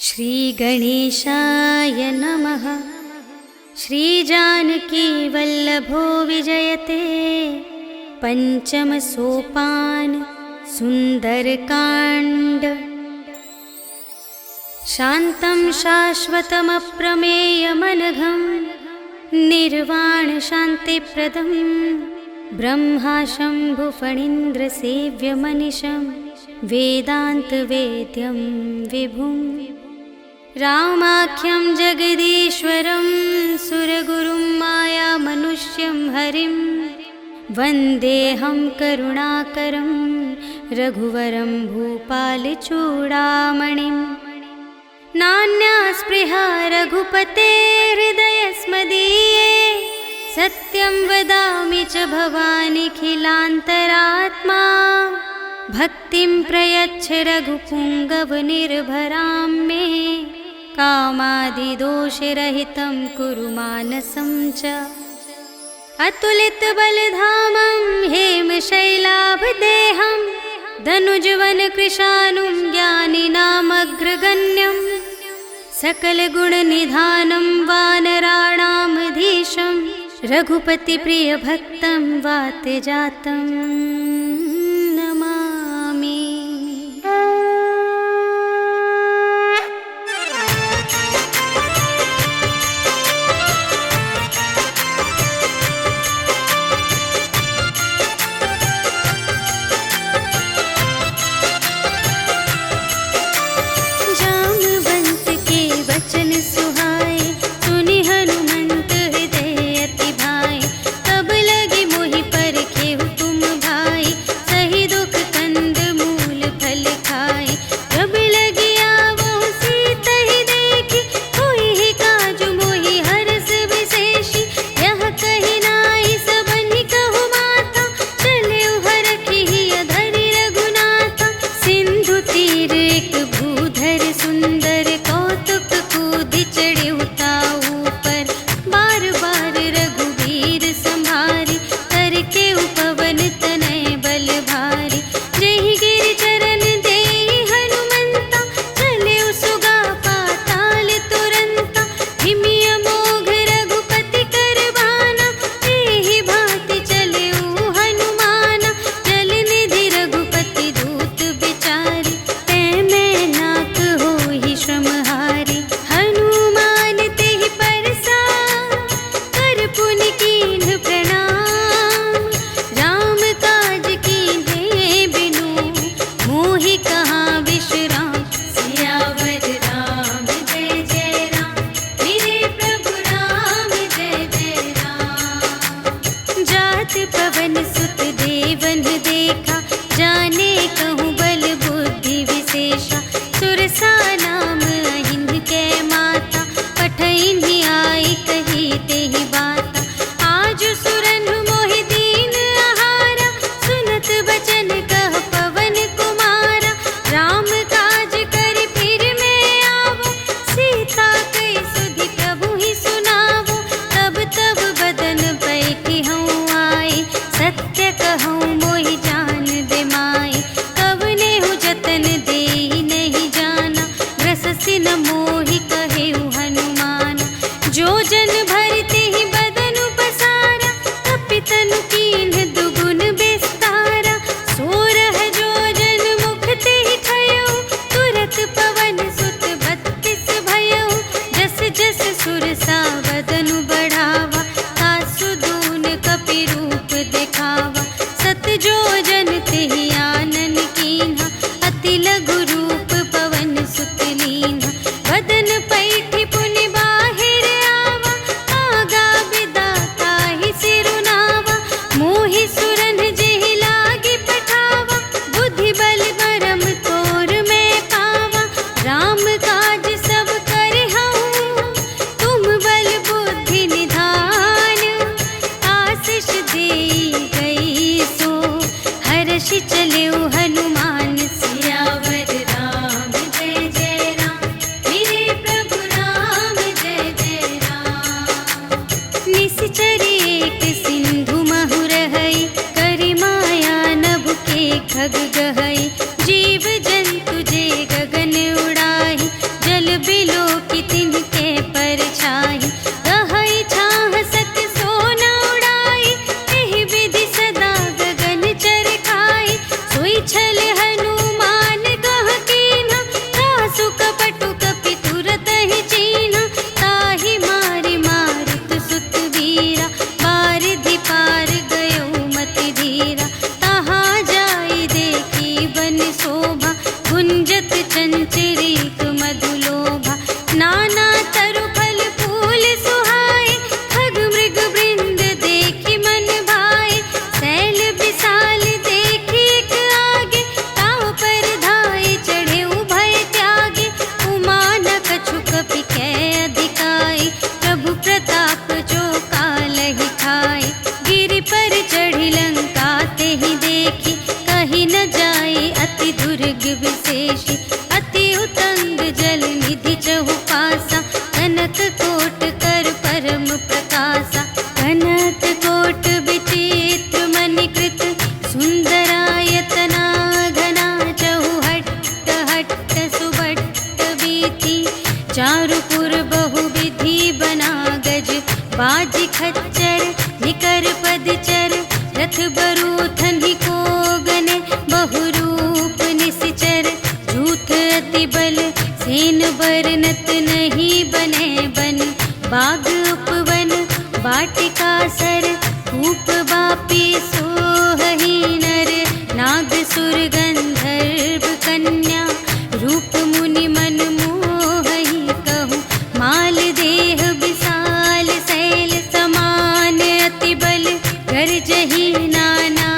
श्रीगणेशाय नमः। श्रीजानकीवल्लभो विजयते पंचम सोपान सुंदरकांड। शान्तं शाश्वतमप्रमेयमनघं निर्वाण शान्तिप्रदं ब्रह्मा शम्भुफणीन्द्रसेव्यमनिशं वेदान्तवेद्यं विभुं रामाख्यं जगदीश्वरं सुरगुरुं मायामनुष्यं हरिं वन्देऽहं करुणाकरं रघुवरं भूपालचूडामणिं। नान्या स्पृहा रघुपते हृदयस्मदीये सत्यं वदामि च भवानिखिलान्तरात्मा। भक्तिं प्रयच्छ रघुपुङ्गवनिर्भरां मे कामादिदोषरहितं कुरु मानसं च। अतुलितबलधामं हेमशैलाभदेहं धनुजवनकृशानुं ज्ञानिनामग्रगण्यं सकलगुणनिधानं वानराणामधीशं रघुपतिप्रियभक्तं वातजातं नमामि। राम जल निधि चहु पासा, कनक कोट कर परम प्रकाशा। कनक कोट विचित्र मणिकृत, सुंदरायतना घना चहु हट्ट हट्ट सुभट्ट बीती। चारुपुर बहुविधि बना गज, बाज खच्चर निकर पदचर। रथ बरूथन ही को गने, बहुरूप निश्चर। झूठ अति बल सेन बरनत, नहीं बने बन बाग उपवन। वाटिका सर कूप बापी, सोहहि नर नाग सुर गंधर्व कन्या। रूप मुनि मन मोहहि कहूँ, माल देह विशाल शैल समान। अति बल गर्जहि नाना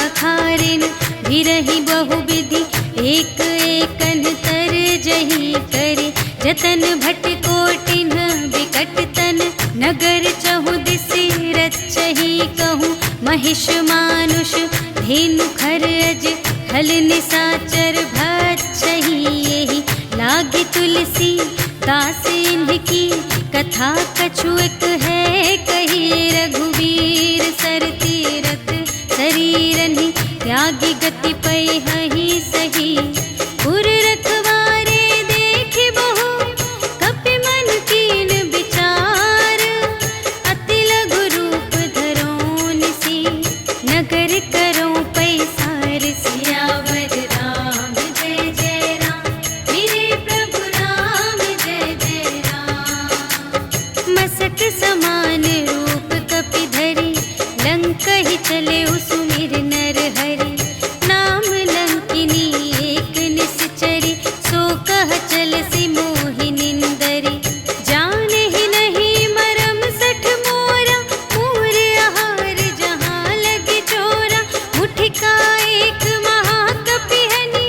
अखारिन, भिरहि बहुविधि एक एकन तरजहि करे। जतन भट कोटिन विकट तन, नगर चहु दिसि रचहि कहूँ। महिष मानुष धेनु खर अज, खल निसाचर भक्षहि एहि। लागे तुलसी दास इनकी, कथा कछु एक है कही। रघुवीर सर तीरथ शरीरनि, त्यागी गति पैहि सही। पुर रखवारे देखि बहु, कपि मन कीन विचार। अति लघु रूप धरों निसी, नगर करों पैसार। सियावर राम जय जय राम, मेरे प्रभु राम जय जय राम। मसक समान रूप कपि धरि, लंकहि चले सुमिर नर हरि। नाम लंकिनी एक निश्चरी, सो कह चलसि मोहि निंदरी। जानहि नहीं मरम सठ मोरा, मूर आहार जहाँ लगे चोरा। मुठिका एक महाकपिहनि,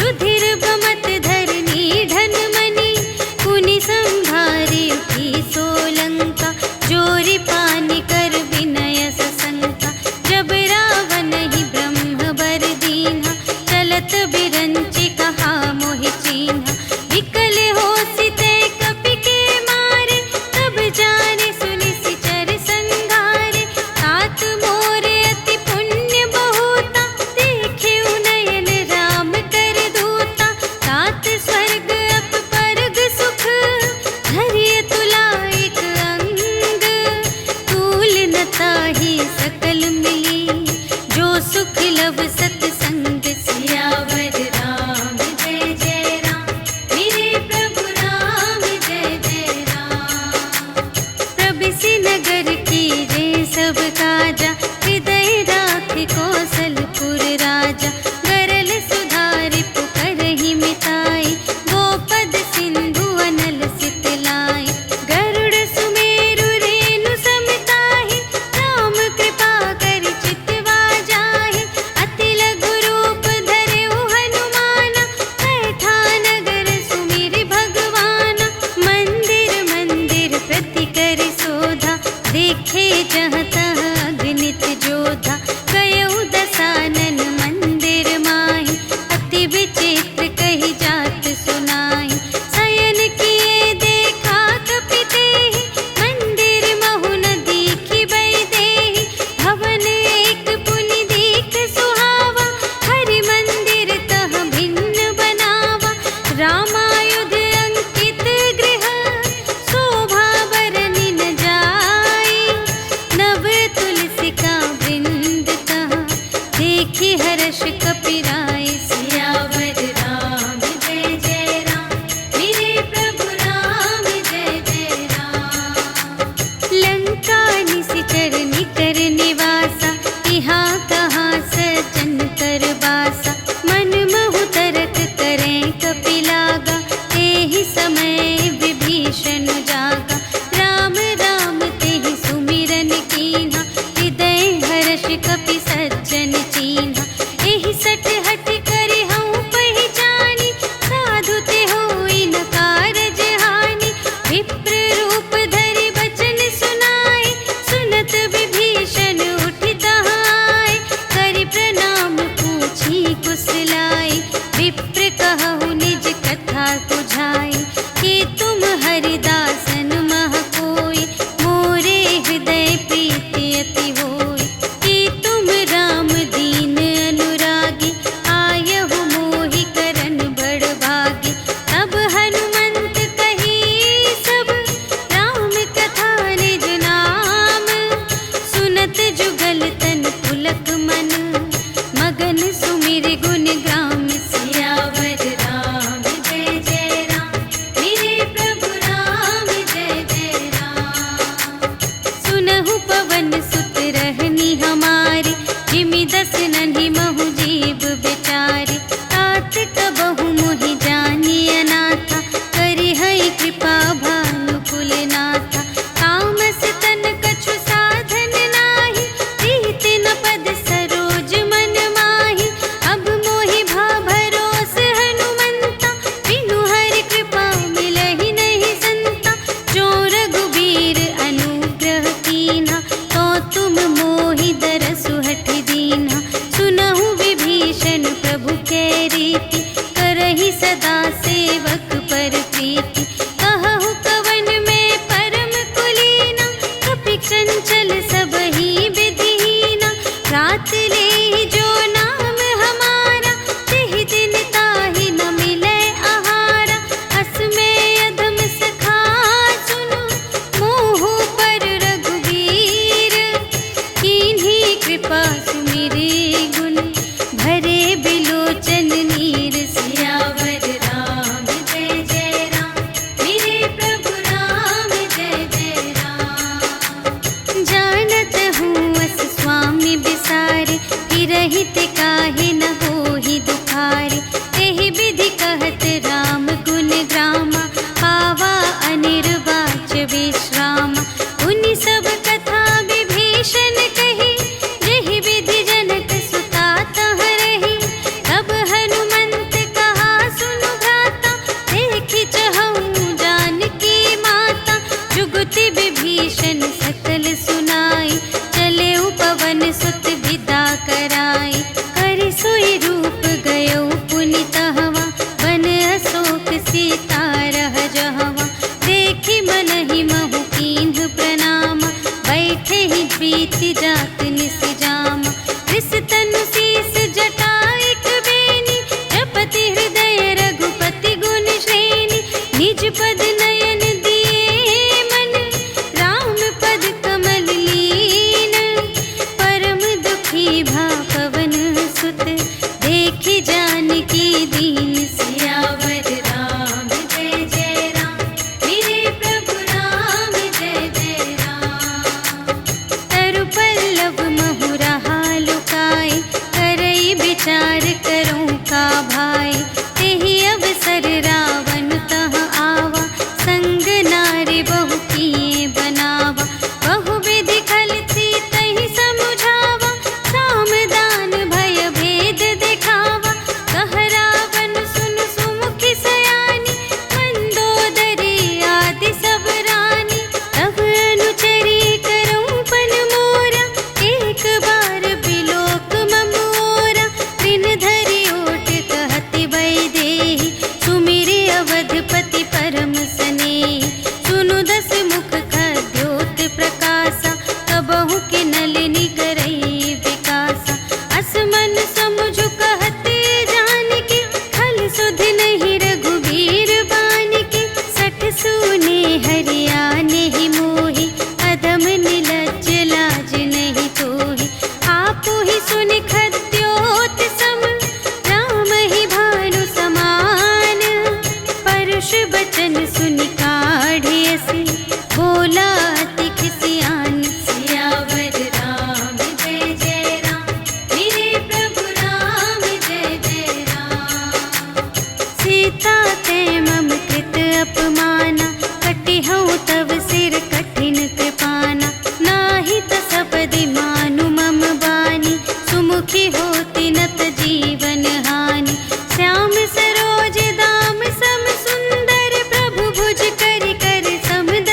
रुधिर बमत धरनी ढन मनि। पुनि संभारि उठी सोलंका, जोरि पानि कर विनय सशंका। जब रावण ही ब्रह्म बर दीन्हा, चलत बिरंचि कहा मोहि चीन्हा। विकल हो बुझाए, कि तुम हरिदासन मह कोई, मोरे हृदय प्रीति अति होई। कि तुम राम दीन अनुरागी, आयहु मोहि करन बड़ भागी। तब हनुमंत कही सब, राम कथा निज नाम। सुनत जुगल तन पुलक मन, मगन सुमिर गुण ग्राम। सियावर राम जय जय राम, मेरे प्रभु राम जय जय राम। सुनहु पवन सुत रहनी हमारी, जिमि दस नन्हि महु जीव बेचारी। तात कबहु मोहि जानिय नाथा, करिहै कृपा भानु कुलनाथा। तामस तन कछु साधन नाही, प्रीति न पद सरोज मन माही। अब मोहि भा भरोस हनुमंता, बिनु हरि कृपा मिलहि नहीं संता। जो रघुबीर अनुग्रह कीन्हा, तो तुम मोहि दरसु हठि दीन्हा। सुनहु विभीषण प्रभु कै रीति, करहि सदा सेवक पर प्रीति। कहहु कवन में परम कुलीना, कपि चंचल सबहि विधिहीना। रात लेहि जो नाम हमारा, तिहि दिन ताहि न मिलै आहारा। अस में अधम सखा सुनु, मोहु पर रघुबीर। कीन्ही कृपा सुमिरि गुण, भरे बिलोचन नीर। सियावर राम जय जय राम, मेरे प्रभु राम जय जय राम। जानत हूँ अस स्वामी बिसारे, फिरहि ते काहे न होहि दुखारे। एहि विधि कहत राम गुण ग्रामा, पावा अनिर्वाच विश्रामा। उनि सब कथा विभीषण कही, जेहि विधि जनक सुता तह रही। तब हनुमंत कहा सुनु भ्राता, देखि चहऊँ जानकी माता। जुगति विभीषण सकल सुनाई, चले पवन सुत विदा कराई। करि सोई रूप गयो पुनि तहवा, वन अशोक सीता रह जहवा। देखि मनहि महु कीन्ह प्रणामा, बैठे ही प्रीति जात निस जामा। रिस तनु शीस जटाइक बेनी, जपति हृदय रघुपति गुण श्रेणी। निज पद नयन दिए मन, राम पद कमल लीन। परम दुखी भा पवन सुत, देखि जानकी दीन। सियावर राम जय जय राम, मेरे प्रभु राम जय जय राम। तरु पल्लव महु रहा लुकाए, करई विचार करूँ का भाई। तेहि अवसर रावण तह आवा, संग नारी बहु किए बनावा। बहु विधि खल सीतहि समुझावा, साम दान भय भेद दिखावा। कह रावण सुन सुमुखि सयानी, मंदोदरी आदि सब रानी। तब अनुचरी करऊँ पन मोरा, एक बार बिलोक मम ओरा। दिन धरि ओट कहति वैदेही, सुमिरि अवधपति परम स्नेही। सुनु दस मुख खद्योत प्रकाशा, कबहु के नलिनी करई विकासा। अस मन समुझु कहते जानकी, खल सुधि नहीं रघुबीर बानिकी। सठ सूने हरियाने ही मोहि, अधम निलज्ज लाज नहीं तोहि। आपु ही सुनि खद्योत सम, राम ही भानु समान। परुष बचन सुनि काढ़ियसि, बोला अति खिसियान। सियावर राम जय जय राम, मेरे प्रभु राम जय जय राम। सीता ते मम कृत अपमाना, कटिहउँ तव सिर कठिन कृपाना। नाही त सपदि मानु मम बानी, सुमुखी होति नत जीवन हानि। श्याम सरोज दाम सम सुंदर, प्रभु भुज करि कर समद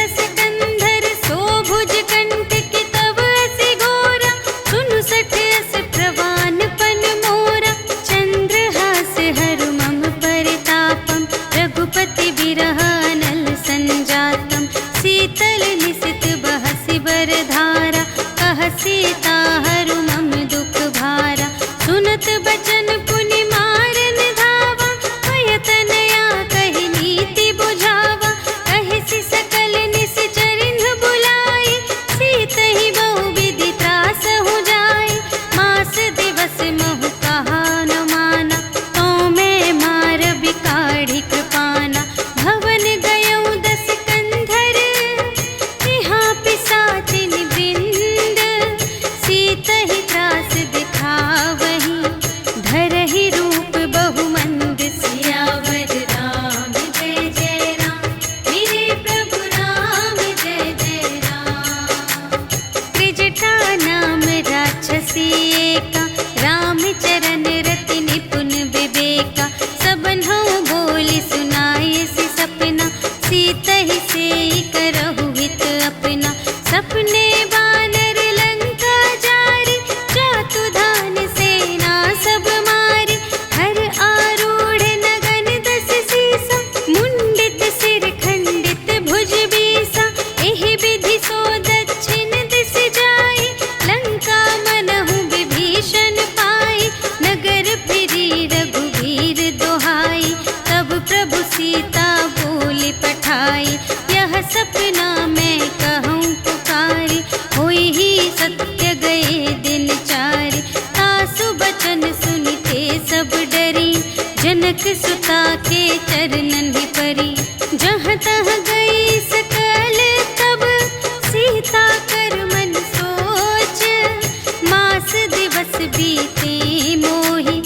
विरह अनल संजातम। शीतल निशित बहसि बरधारा, कह सीता हरु मम दुख भारा। सुनत बचन पुनि मारन धावा, भयतनया कहि नीति बुझावा। कहिसि सकल निश्चरिन बुलाई, सीतहि बहु विधि त्रासहु जाई। मास दिवस महु कहा न माना, तो मैं मार बिकाढ़ी कृपाना। भवन गयौ दस कंधर, यहाँ पिसाचिन वृंद। सीतहि त्रास दिखावही, धरहि रूप बहुमंद। सियावर राम जय जय राम, मेरे प्रभु राम जय जय राम। त्रिजटा नाम राक्षसी एका, रामचरण रति निपुण विवेका। सबन्हु बोली सुनायसि सपना, सीतहि सेई करहु हित अपना। सपने बानर लंका जारी, जातु धान सेना सब मारी। हर आरूढ़ नगन दस सीसा, मुंडित सिर खंडित भुज बीसा। एहि विधि सो दक्षिण दिस जाई, लंका मनहु विभीषण पाई। नगर फिरी रघुवीर दोहाई, तब प्रभु सीता बोली पठाई। यह सपना मैं कहूँ पुकारी, होई ही सत्य गए दिन चारि। तासु बचन सुनिते सब डरी, जनक सुता के चरणन ही परी। जहाँ तहाँ गई सकल तब, सीता कर मन सोच। मास दिवस बीते मोहि,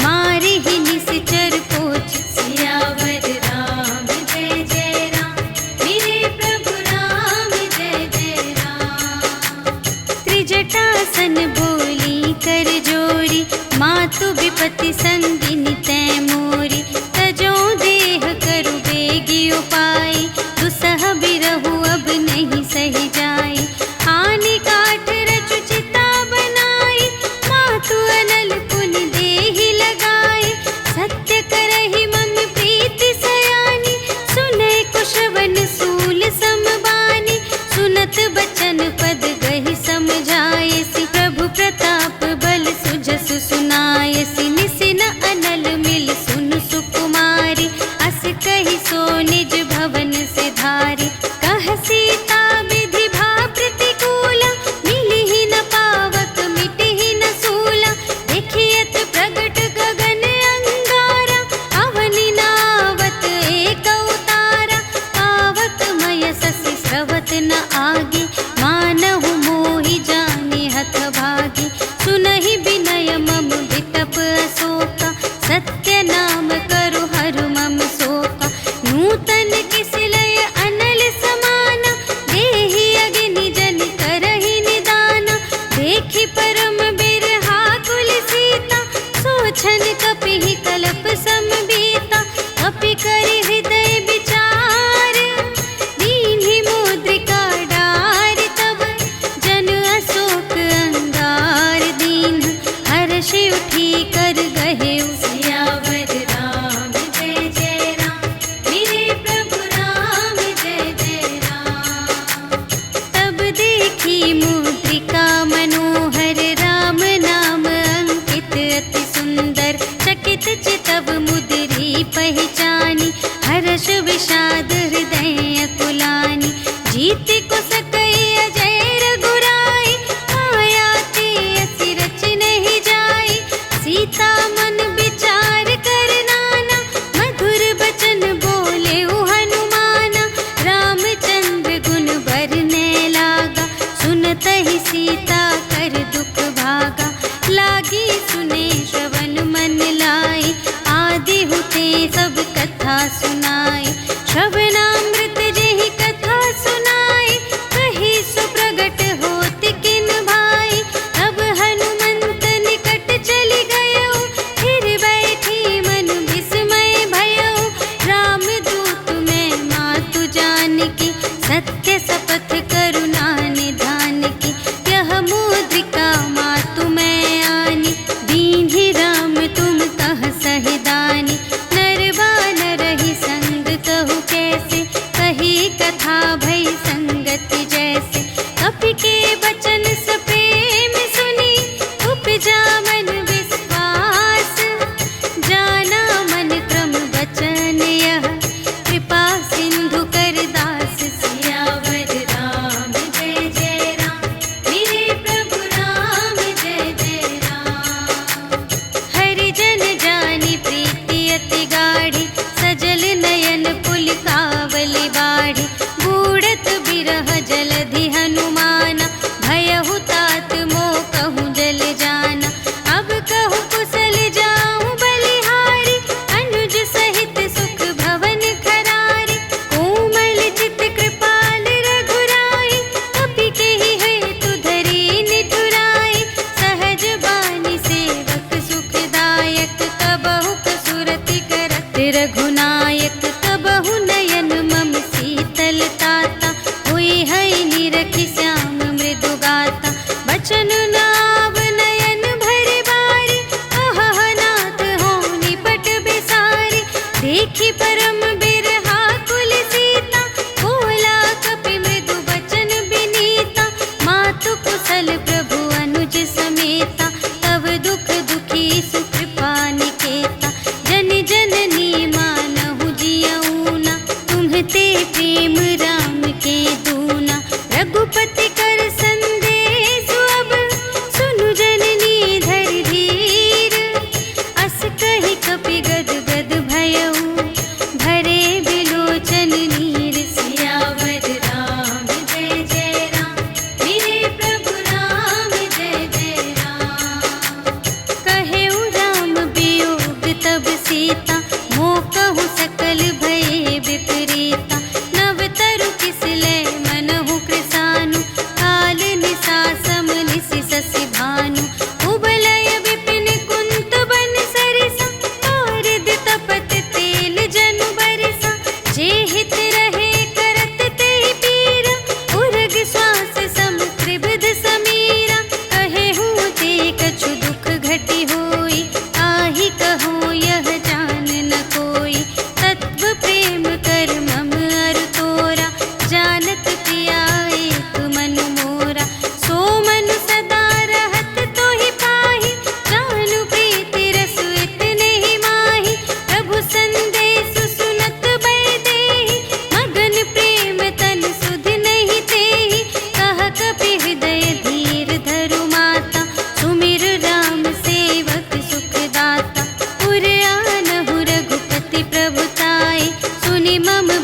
मारे ही निश्चर पोछ। सियावर राम जय जय राम, मेरे प्रभु राम जय जय राम। त्रिजटासन बोली कर जोरी, मातु विपति संगिनी तै मोरी। तजो देह करु बेगी उपाय, दुसह बिरहु अब नहीं सही जाई। आने काठ रचु चिता बनाई, मातु अनल पुनि देहि लगाई। सत्य करहि मम प्रीति सयानी, सुनै कुशवन सूल समबानी। सुनत बचन पद गहि समझायसि, प्रभु प्रताप बल सुजसु सुनायसि। निसिन अनल मिल सुन सुकुमारी, अस कहि सो निज भवन से धारी। कह सीता विधि भा प्रतिकूला, मिलिहि न पावक मिटिहि न सूला। देखियत प्रगट गगन अंगारा, अवनि नावत एक अवतारा। पावक मय शशि स्रवत न आगे, मानहु मोहि जानि हथ भागी। सुनहि विनय मम विटप अशोका, सत्य नाम करु हरु मम शोका। नूतन किस लय अनल समाना, देहि अग्नि जन करहि निदाना। देखि परम बिरहाकुल सीता, सोचन कपिहि कलप समबीता। कपि करि हृदय विचार, दीन्हि मुद्रिका डारि। तब जन अशोक अंगार दीन, हर्षि उठी कर गहेउ। सियावर राम जय जय राम, मेरे प्रभु राम जय जय राम। तब देखी मुद्रिका मनोहर, राम नाम अंकित अति सुंदर। चकित चितव मुद्री पहचानी, हर्ष विषाद हृदय अकुलानी। जीति को सकई अजय रघुराई, माया ते असि रच नहीं जाई। सीता मन विचार कर नाना, मधुर बचन बोले हनुमाना। रामचंद्र गुण बरने लागा, सुनतहि सीता कर दुख भागा। लागी सुने श्रवण मन लाई, आदि हुते सब कथा सुनाई। श्रवणामृत जेहि कथा सुनाई, कही सो प्रगट होत किन भाई। तब हनुमंत निकट चली गयो, फिर बैठी मन विस्मय भयो। रामदूत मैं मातु जानकी, सत्य शपथ करुणा निधान की। यह मुद्रिका मातु मैं आनी, दीन्हि राम तुम कह सहिदानी। नर बानर ही संग कहु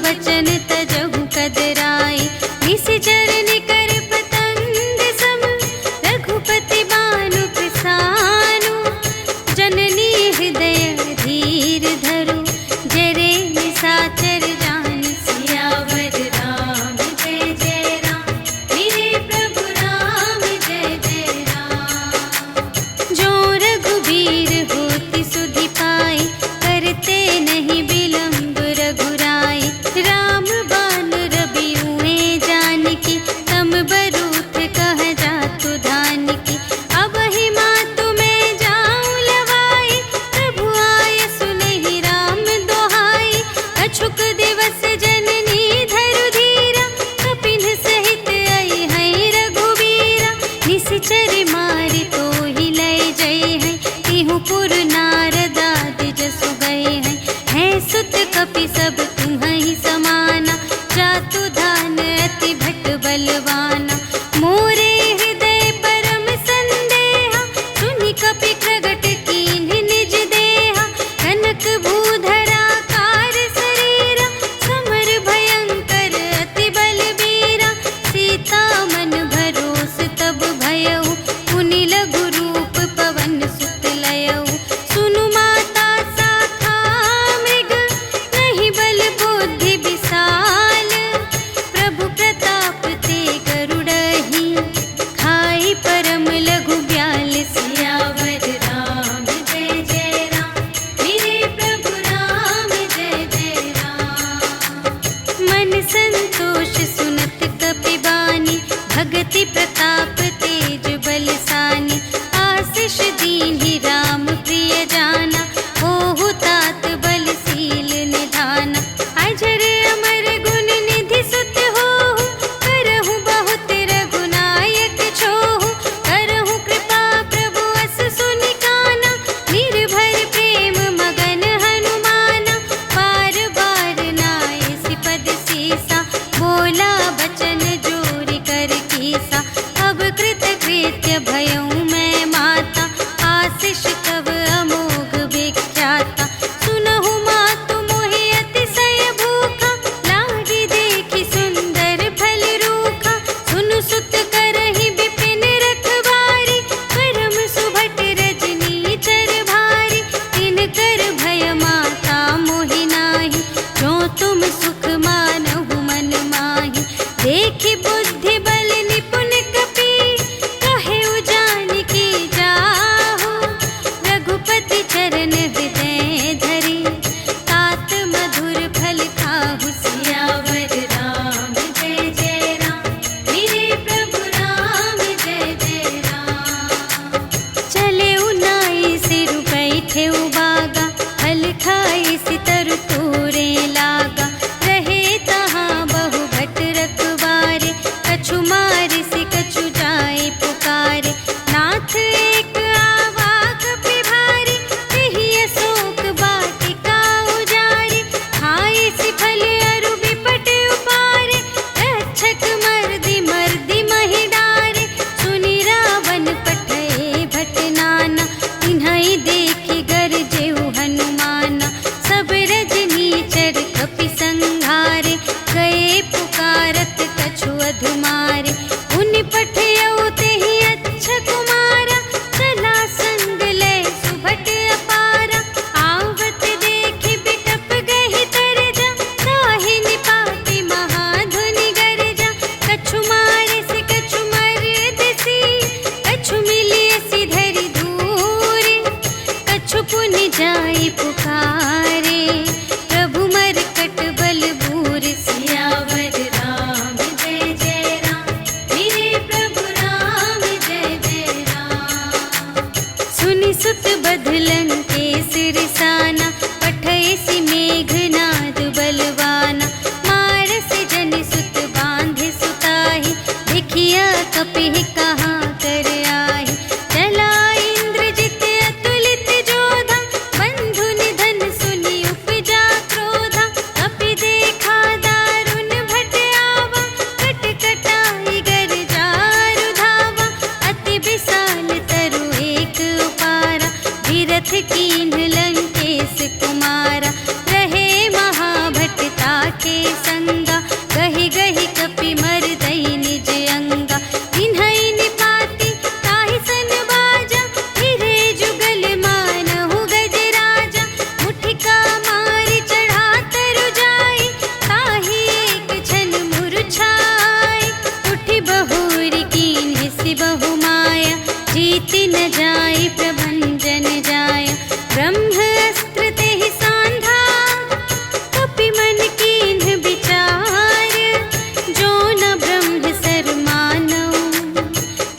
वचन तजहु कदराए। निशिचर निकर पतंग सम रघुपति बानु प्रसानु। जननी हृदय धीर धरु जरे निशाचर जान। सियावर राम जय जय राम, मेरे प्रभु राम जय जय राम। जो रघुबीर होति सुधि पाए, करते नहीं विलंब रघुराई। राम बान रबियुए जानकी, तम बरूथ कह जातु धानकी। अब ही मातु मैं जाऊं लवाई, प्रभु आय सुनहि राम दोहाई। अछुक दिवस जननी धरु धीरा, कपिन सहित आई है रघुबीरा। निशिचर मारि तोहि लय जय है, तिहु पुर नारद आदि जसु गए हैं। है सुत कपि सब तुम्हि समाना, जातु धान अति भट बलवाना। मोरे हृदय परम संदेहा, सुनि कपि प्रगट कीन्ह निज देहा। कनक भूधरा कार शरीरा, समर भयंकर अति बलबीरा। सीता मन भरोस तब भयउ, पुनि लघु रूप पवन सुत लयउ। सुनु माता शाखा मृग, नहीं बल बुद्धि विशाल। प्रभु प्रताप ते गरुड़हि, खाई परम लघु ब्याल। सियावर राम जय जय राम, मेरे प्रभु राम जय जय राम। मन संतोष सुनत कपि बानी, भगति प्रताप तेज बलसानी। आशीष दीन्हि राम प्रिय जाना, ओहु तात बलशील निधाना। अजर अमर गुण निधि सुत होहु, करहु बहुत रघुनायक छोहु। करहु कृपा प्रभु अस सुनि काना, निर्भय प्रेम मगन हनुमाना। बार बार नाय सिपद सीसा, बोला बचन जोरि कर कीसा। अब कृत संगा, गहि गहि कपि मरदई निज अंगा। इन्हई निपाति ताहि सन बाजा, फिरे जुगल मानहु गजराजा। मुठिका मारि चढ़ा तरु जाई, ताहि एक क्षण मुरझाई। उठि बहुरी कीन्हि सि बहु माया, जीति न जाई प्रभंजन जाया। ब्रह्मास्त्र तेहि सांधा, कपि मन कीन्ह विचार। जो न ब्रह्म सर मानौ,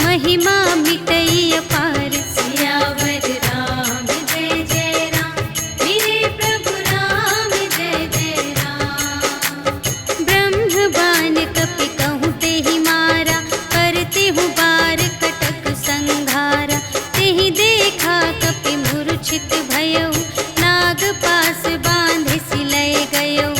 महिमा मिटई अपार। सियावर राम जय जय राम, मेरे प्रभु राम जय जय राम। ब्रह्म बाण कपि कहूँ तेहि मारा, करते हूँ बार कटक संघारा। तेहि देखा कपि मूर्छित भयउ, नाग पास बांधि सिलय गयउ।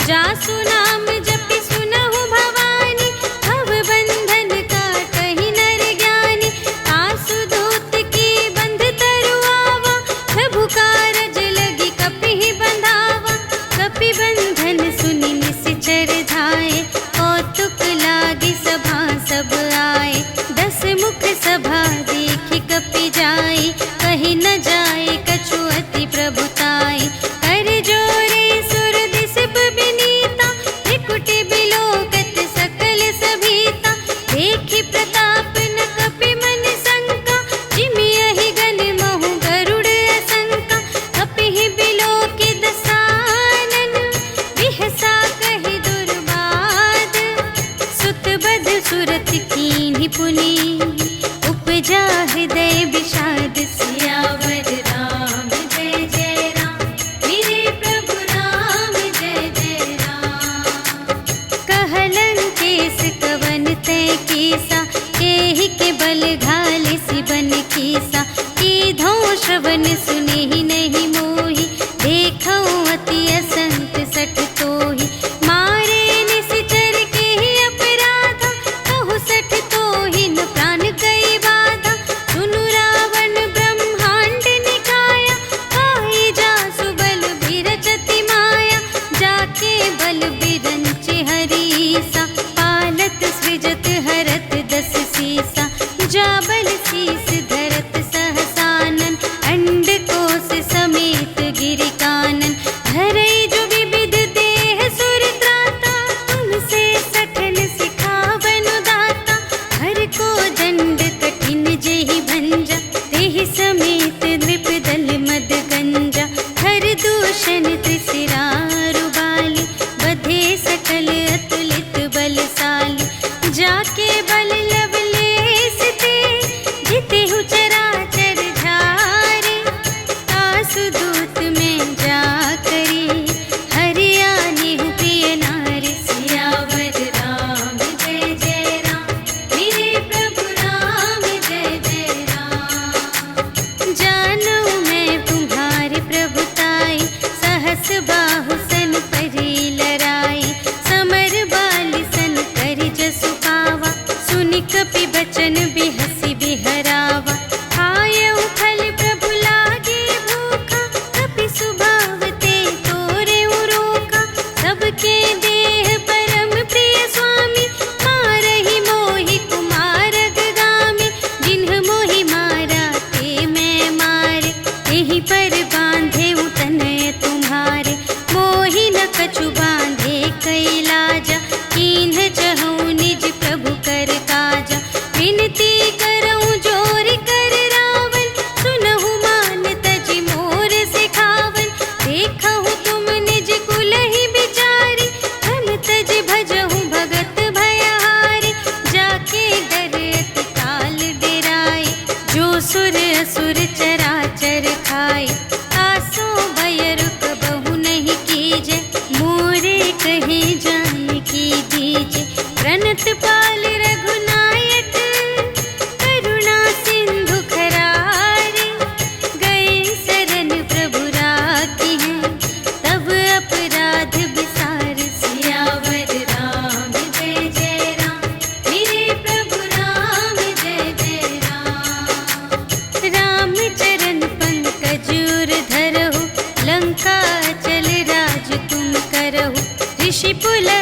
जासु नाम जपि सुनहु भवानी, भव बंधन काटहि नर ज्ञानी। आसु दूत की बंध तरु आवा, प्रभु कारज लगी कपिहि बंधावा। कपि बंधन सुनि निश्चर धाये, कौतुक लागी सभा सब आए। 10 मुख सभा देखि कपि जाई, कहि न जाए कछु अति प्रभुताई। कर जोरे सुर दिसप बिनीता, त्रिकुटि बिलोकत सकल सभीता। देखि प्रताप न कपि मन शंका, जिमियहि गन महु गरुड़ असंका। कपिहि बिलोकि दसानन, बिहसा कहि दुर्बाद। सुत बध सुरत कीन्हि पुनि, उपजा हृदय विषाद। सियावर राम जय जय राम, मेरे प्रभु राम जय जय राम। कहलन केस कवन तै कीसा, केहि के बल घाले सिबन कीसा। कीधो श्रवण सुनेहि नहीं मोहि, देखौ अति असंत सठ तोहि। मारे निश्चर केहि अपराधा, कहु सठ तोहि न प्राण कई बाधा। सुनु रावण ब्रह्मांड निकाया, पाई जासु बल बिरचति माया। जाके बल बिरंचि हरीसा, पालत सृजत हरत 10 सीसा। जा बल शीस धरत सहसानन, अंड कोश समेत गिरि कानन। धरई जो विविध देह सुर त्राता, तुमसे सठन सिखावनु दाता। हर को दंड कठिन जेहि भंजा, तेहि समेत नृप दल मद गंजा। हर दूषण त्रिशिरारु बाली, बधे सकल अतुलित बलशाली। जाके बल लवलेस ते, जितेहु चराचर झारे। आसु दूत में जा करी, हरियानेहु प्रिय नारी। सियावर राम जय जय राम, मेरे प्रभु राम जय जय राम। जानू मैं तुम्हारी प्रभुताई, सहस बाहु सन परी लराई। समर बा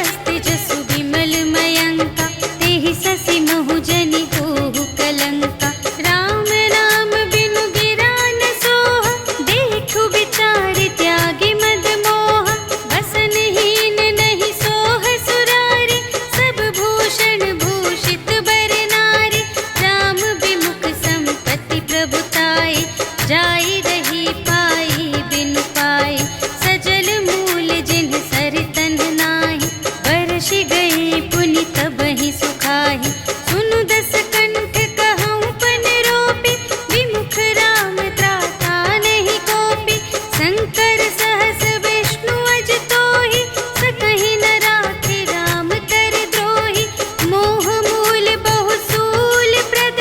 हस्त जसु विमल मयंका, तेहि ससि महु जनि होहु कलंका। राम नाम बिनु गिरा न सोहा, देखु विचार त्यागी मद मोहा। बसनहीन नहीं सोह सुरारी, सब भूषण भूषित बर नारी। राम विमुख संपत्ति प्रभुताई, जाई रही पाई बिनु पाई। सजल मूल जिन्ह सर तन नाही, बरषि गई पुनि तबहि सुखाहि। सुनु दस कंठ कहऊँ पन रोपी, विमुख राम त्राता नहीं कोपी। शंकर सहस विष्णु अज तोहि, सकहि न राखि राम कर द्रोही। मोह मूल बहु सूल प्रद,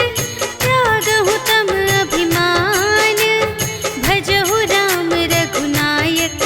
त्यागहु तम अभिमान। भजहु राम रघुनायक,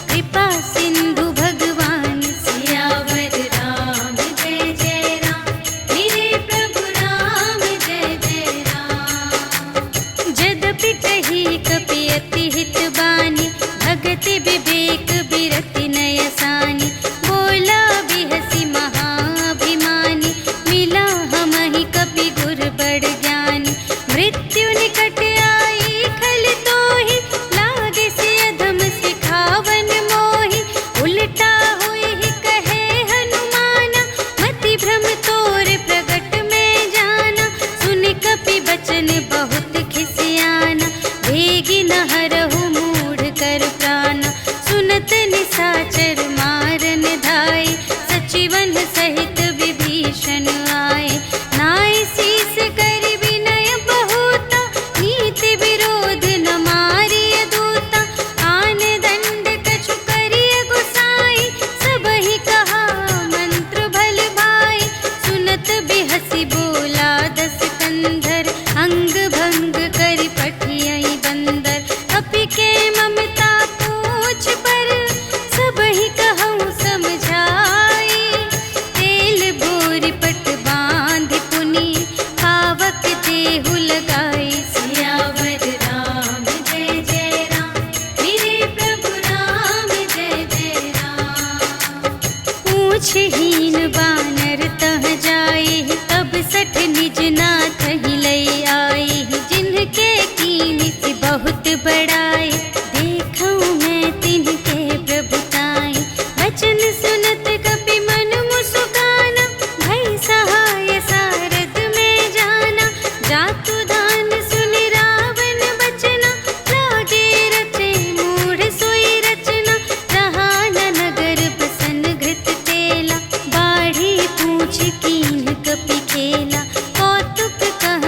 कृपा सिंधु भगवान। सियावर राम जय जय राम, मेरे प्रभु राम जय जय राम। जदपि कही कपि अति हित बानी, भगति विवेक बिरति नय सानी। बोला बिहसी महाभिमानी, मिला हमहि कपि गुर बड़ ज्ञानी। मृत्यु निकट आई खल तोहि, लागे से अधम सिखावन मोहि। उलटा हुई कहे हनुमाना, मति भ्रम तोर प्रगट में जाना। सुन कपि बचन बहुत खिसियाना, भेगी न हरहु मूढ़ कर प्राना। सुनत निसाचर मारन धाय, सचिवन सहित विभीषण आए। नाय शीस कर विनय बहुता, नीति विरोध न मारिय दूता। आन दंड कछु करिय गुसाई, सबहि कहा मंत्र भल भाई। सुनत बिहसी बोला दस कंधर, अंग भंग करि पठियहि बंदर। कपि के ममता पूछ पर, सबहि कहऊँ समझाई। तेल बोरि पट बाँधि पुनि, पावक देहु लगाई। सियावर राम जय जय राम, मेरे प्रभु राम जय जय राम। पूछहीन बानर तह जाई, तब सठ निज नाथ ही लई आई। जिनके कीमत बहुत बड़ाई, देखऊँ मैं तिनके प्रभुताई। वचन सुनत कपि मन मुस्काना, भई सहाय सारथ में जाना। जातु दान सुनि रावण बचना, लागे रचे मूढ़ सोई रचना। रहा न नगर बसन घृत तेला, बाढ़ी पूछ कीन्ह कपि खेला। कौतुक कह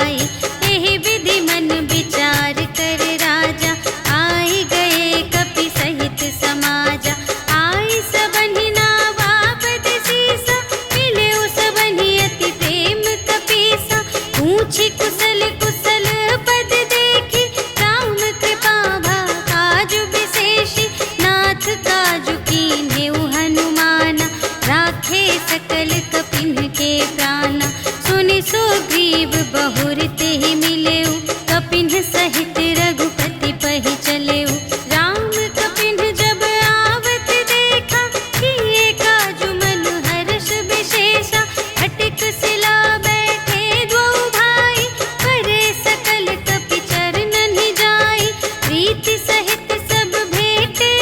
भाई। एहि विधि मन विचार कर राजा, आई गए कपि सहित समाजा। आई सबनि नावापद सीसा, मिले सबनि अति प्रेम कपीसा। पूछी कुशल कुशल पद देखी, राम कृपा भा काजु विशेषी। नाथ काजु कीन्हेउ हनुमाना, राखे सकल कपिन के प्राणा। सुनि सुग्रीव बहुर तेहि मिलेउ, कपिन सहित रघुपति पहि चलेउ। राम कपिन जब आवत देखा, किए काजु मन हर्ष विशेषा। हटिक सिला बैठे द्वौ भाई, करे सकल कपि चरणनि जाई। प्रीति सहित सब भेटे,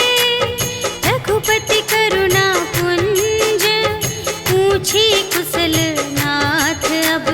रघुपति करुणा पुंज। पूछी कुशल नाथ अब,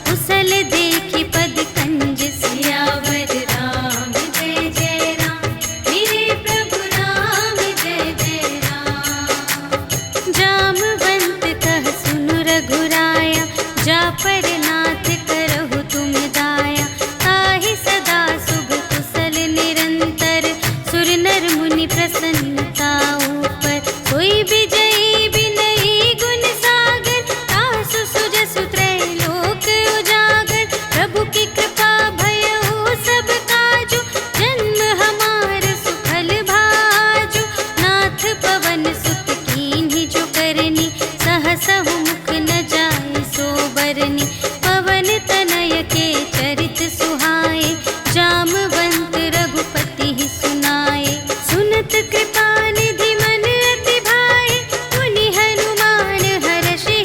कुशल देखी पद कंज। सियावर राम जय जय राम, मेरे प्रभु राम जय जय राम। जामवंत कह सुनु रघुराया, जा पर नाथ करहु तुम दाया। ताहि सदा शुभ कुशल निरंतर, सुर नर मुनि प्रसन्नता ऊपर। कोई विजयी विनयी गुण सागर, तासु सुजसु त्रैलोक उजागर। प्रभु की कृपा भयउ सब काजु, जन्म हमार सुफल भाजु। नाथ पवन सुत कीन्हि जो करनी, सहसहु मुख न जाय सो बरनी। पवन तनय के चरित सुहाए, जामवंत रघुपति ही सुनाए। सुनत कृपा निधि मन अति भाए, मुनि हनुमान हर्षि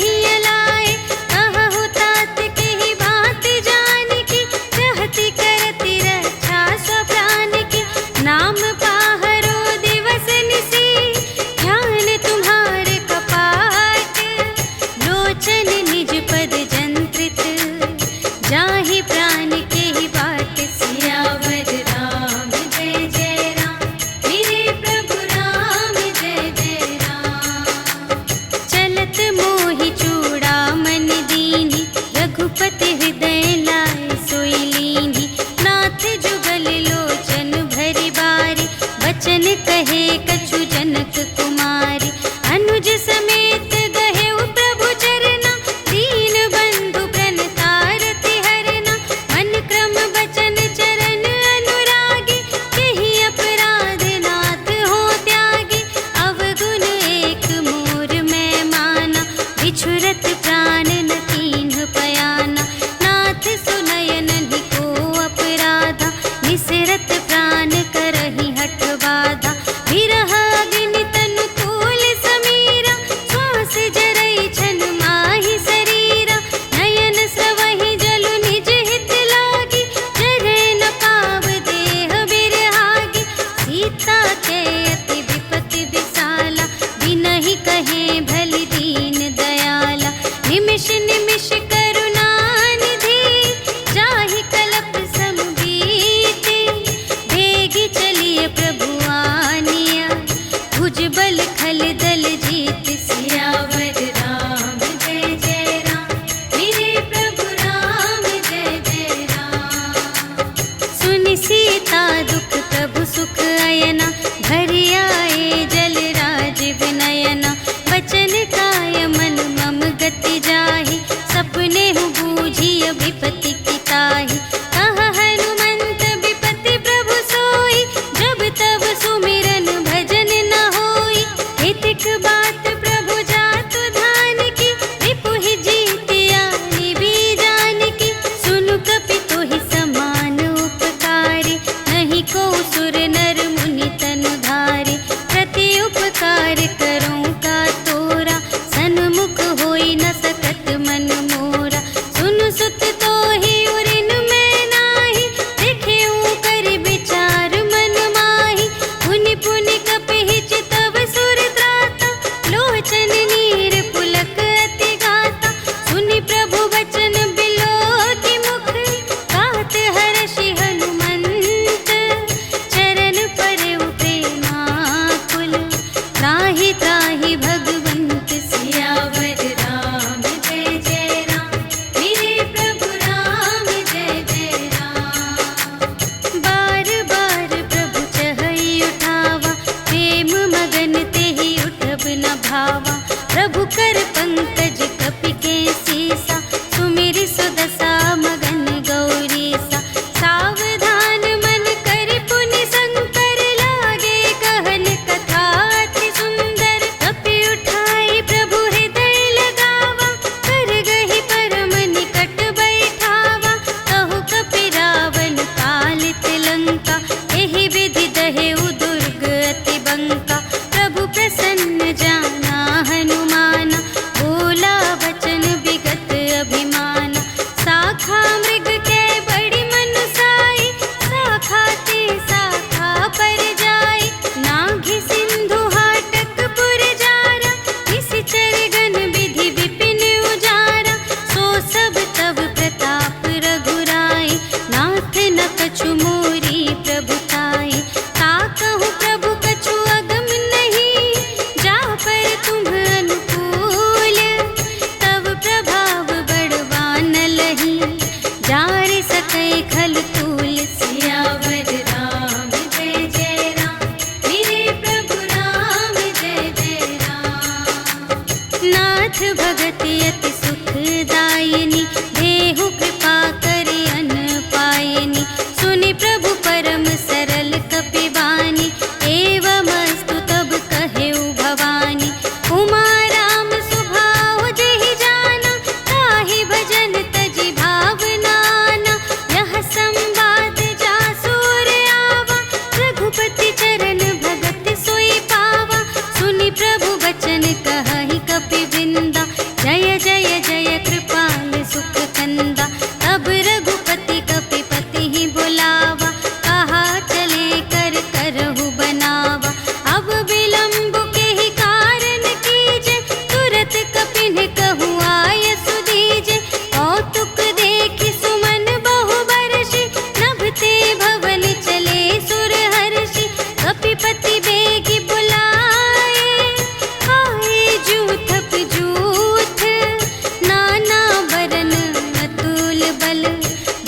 लाए। कहु तात केहि बात जानकी, रहति करति रक्षा स्वप्रान की। नाम पाहरो दिवस निसी, ध्यान तुम्हारे कपाट। लोचन निज पद जंत्रित, जाहि प्राण केहि बाट। सियावर राम जय जय राम, मेरे प्रभु राम जय जय राम। चलत मोहि चूड़ामन दीन्हि, रघुपति हृदय लाय सोई लीन्हि। नाथ जुगल लोचन भरि बारी, बचन कहे कछु जनक कुमारी। अनुज समेत गहेउ प्रभु चरना, दीन बंधु प्रणतारति हरना। मन क्रम बचन चरण अनुरागी, केहि अपराध नाथ हो त्यागी। अवगुण एक मोर मैं माना, बिछुरत प्राण न कीन्ह पयाना। नाथ सुनयनहि को अपराधा, निसरत प्राण करहि हठ बाधा। विरह अग्नि तनु तूल समीरा, श्वास जरई छन माहि शरीरा। नयन स्रवहि जलु निज हित लागी, जरै न पाव देह बिरहागी। सीता के अति विपति विसाला, बिनहि कहे भलि दीन दयाला। निमिष निमिष करुणा निधि, जाहि कलप सम बीति। भेगी चलिए प्रभु आनिया, भुजबल खल दल जीत। सियावर राम जय जय राम, मेरे प्रभु राम जय जय राम। सुनि सीता दुख प्रभु सुख अयना, भरि आए जल राज विनयना। वचन काय मन मम गति जाहि, सपने हु बूझिय विपति की ताहि। कहा हनुमंत विपति प्रभु सोई, जब तब सुमिरन भजन न होई। हितिक बात प्रभु जातु धान की, रिपुहि जीतिया निबी जानकी। सुनु कपि तोहि समान उपकारी, नहीं को सुर नर मुनि कई खल तूल। सियावर राम जय जय राम, मेरे प्रभु राम जय जय राम। नाथ भगति अति सुखदायिनी, देहु कृपा करि अन्न पायिनी। सुनि प्रभु परम सरल कपिवानी, एवमस्तु तब कहेउ भवानी। उमा राम सुभाव जेहि जाना, ताहि भजन तजि भावनाना। यह संवाद जासुर आवा, रघुपति चरण भगत सोई पावा। सुनि प्रभु वचन कहहि कपिवृंदा, जय जय जय कृपाल सुख कंदा। तब रघुपति कपिपति ही बुलावा, कहा चले कर करहु बनावा। अब विलंब के ही कारण कीजे, तुरत कपिन कहु आय सुदीजे। कौतुक देखि सुमन बहु बरषि, नभते भवन चले सुर हर्षि। कपिपति बेगी बुलाए, आए जूथप जूथ। नाना बरन अतुल बल,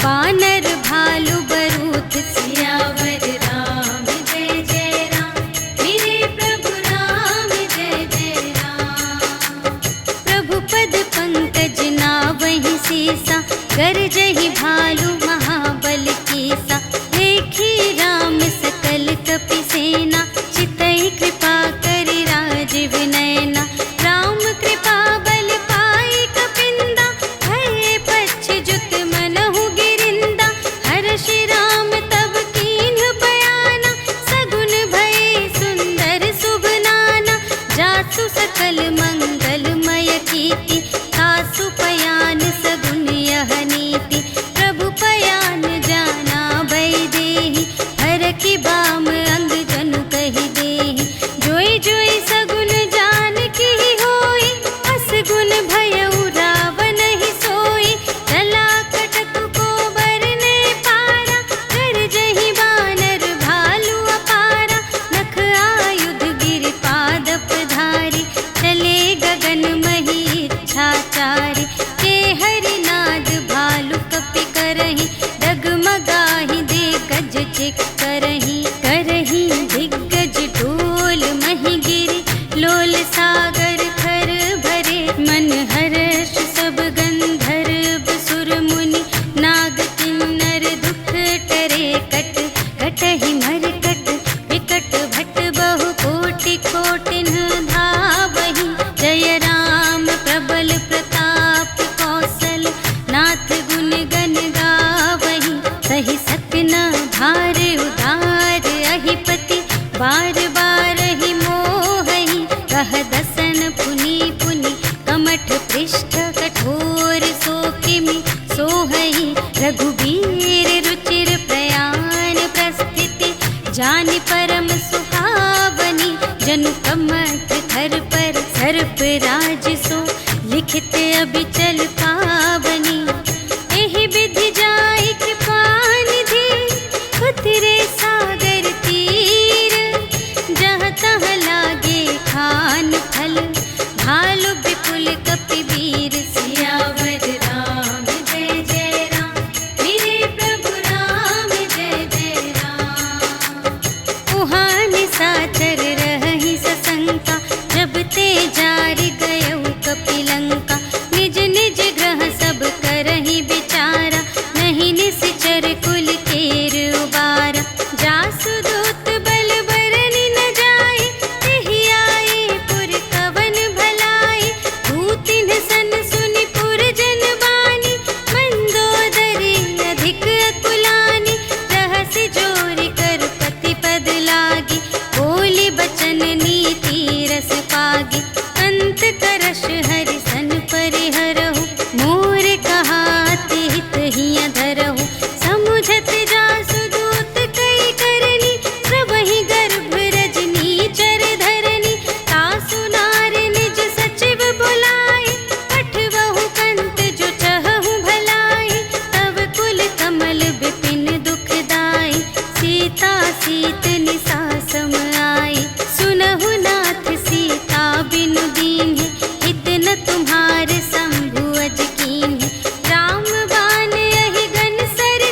बानर भालु बरूथ। सियावर राम जय जय राम, मेरे प्रभु राम जय जय राम। प्रभु पद पंकज नावहि सीसा, गरजहि भालु महाबल कीसा। देखी राम सकल कपि सेना, चितहि कृपा करि राजीव नयना। राम कृपा बल पाई कपिंदा, भये पच्छिजुत मनहु गिरिंदा। हर्षि राम तब कीन्ह बयाना, सगुन भये सुंदर शुभ नाना। जासु सकल मंगलमय कीर्ति, तासु पयान सगुन यह नीति। प्रभु पयान जाना भय देहि, हरखि बाम अंग जनु कहि देहि। जोई जोई सगुन जान की होई, असगुन भयउ रावण ही सोई। चला कटक को बरने पारा, गरजहि बानर भालु अपारा। नख आयुध गिर पादप धारी, चले गगन मही इच्छाचारी। के हरिनाद भालु कपि करहि, डगमगाहि दे गज चिक करहि। करहि दिग्गज डोल महि गिरि, लोल सागर थर भरे। मन हर्ष सब गंधर्व सुर मुनि, नाग किन्नर दुख टरे। कट कटहि मरकट विकट भट, बहु कोटि कोटिन धावहि। जय राम प्रबल प्रताप कौशल, नाथ गुण गण गावहि। सहि सत्य न भार उधार, अहिपति बार बार ही मोहहि। कह दसन पुनि पुनि, कमठ पृष्ठ कठोर। सो किमि सोहहि, रघुबीर रुचिर प्रयाण प्रस्थिति। जानि परम सुहावनी, जनु कमठ धर पर। सर्प राज सो लिखित अबिचल पावनी। एहि विधि जाई कृपा निधि, उतरे सागर तीर। जहाँ तहाँ लागे खान फल, भालु विपुल कपिवीर। सियावर राम जय जय राम, मेरे प्रभु राम जय जय राम। उहाँ निशाचर रहहि सशंका, जब ते जारि गयउ कपिलंका। निज निज ग्रह सब करहि विचारा, नहीं निश्चर कुल केर उबारा। जासु दूत बल बरनि न जाए, तेहि आए पुर कवन भलाई। दूतिन सन सुनि पुर जन बानी, मंदोदरी अधिक अकुलानी। रहसि जोरि कर पति पद लागी, बोली बचन नीति रस पागी। अंत करश हरि सन परिहरहु, मोर कहाति हित हिय धरहु। समुझत जासु दूत कई करनी, प्रभहि गर्भ रजनी चर धरनी। तासु नार निज सचिव बुलाए, पठवहु कंत जो चहहु भलाई। तब कुल कमल विपिन दुखदाई, सीता सीत निसा सम आई। सुनहु नाथ सीता बिनु दीन्हि, हित न तुम्हारे शंभु अज कीन्हि। राम बाण यहि गन सर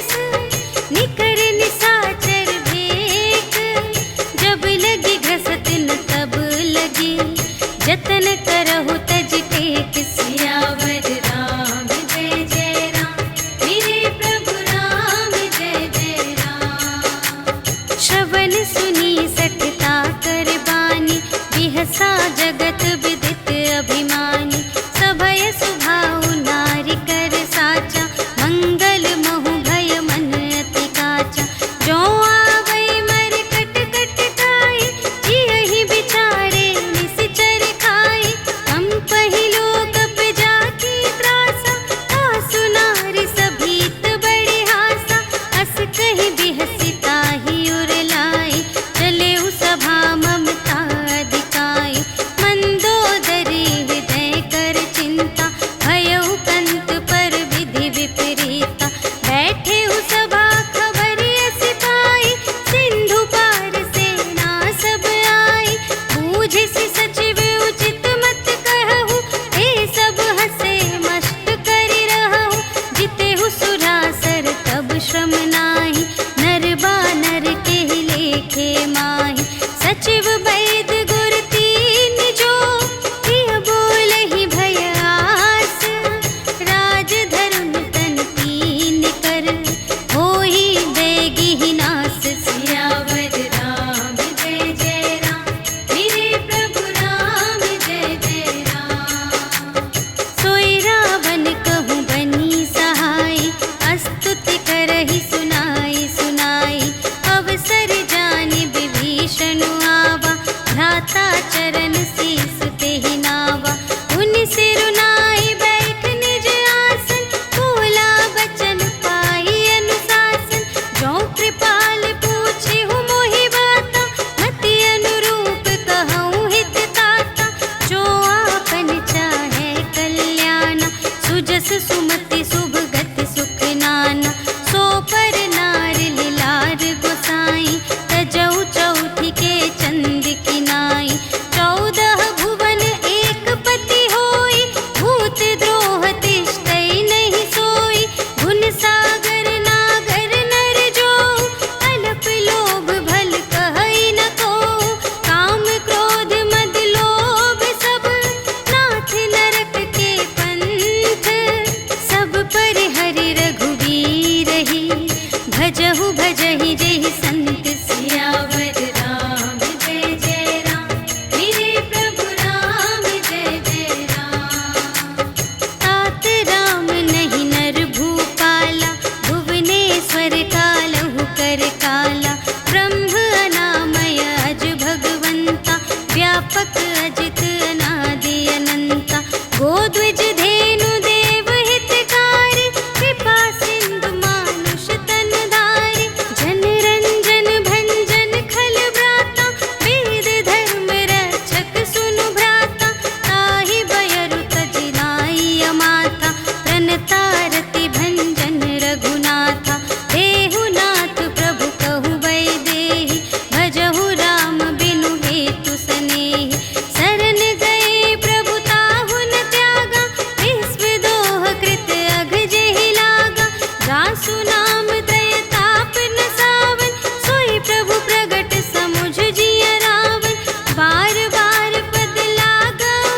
ईश्वर कालहु कर काला, ब्रह्म अनामय अज भगवंता, व्यापक अजित अनादि अनंता, गोद्विज धेनु देव हितकारी, कृपा सिंधु मानुष तन धारी, जन रंजन भंजन खल व्राता, वेद धर्म रक्षक सुनु भ्राता, ताहि बयरु तज नाई अमाता, प्रणतारति भंजन रघुनाथा, देहु नाथ प्रभु कहु वैदेही, भजहु राम बिनु हेतु सनेही, शरण गए प्रभु ताहु न त्यागा, विश्व दोह कृत अघ जेहि लागा, जासु नाम त्रय ताप न सावन, सोई प्रभु प्रगट समुझ जिय रावण, बार बार पद लागऊ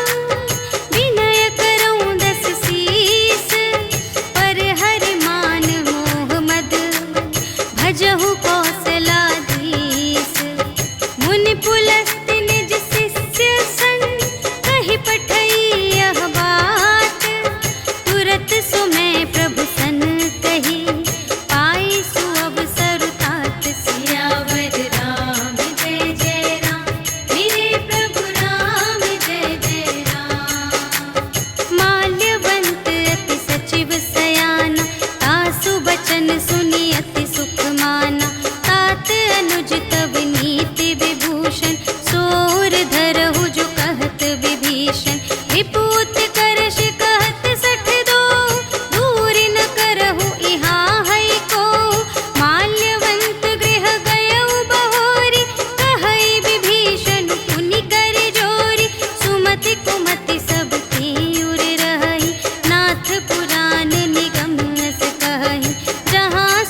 विनय करऊँ दस शीस, पर हरि मान मोह मद भजहु कौशलाधीश, मुनि पुलस्त्य निज शिष्य संग, कहि पठई यह बात, तुरत सुमय प्रभु सन कही, पाई सुअवसर तात, सियावर राम जय जय राम, मेरे प्रभु राम जय जय राम। माल्यवंत अति सचिव सयाना, तासु बचन सुनि अति सुख माना, तात अनुज तव नीति विभूषण, सोर धरहु जो कहत विभीषण, विपूत करश कहत सठ दो, दूर न करहु इहाँ है को, माल्यवंत गृह गयउ बहोरी, कहई विभीषण पुनि कर जोरी, सुमति कुमति सब की उर रही, नाथ पुराण निगम अस कहई, जहाँ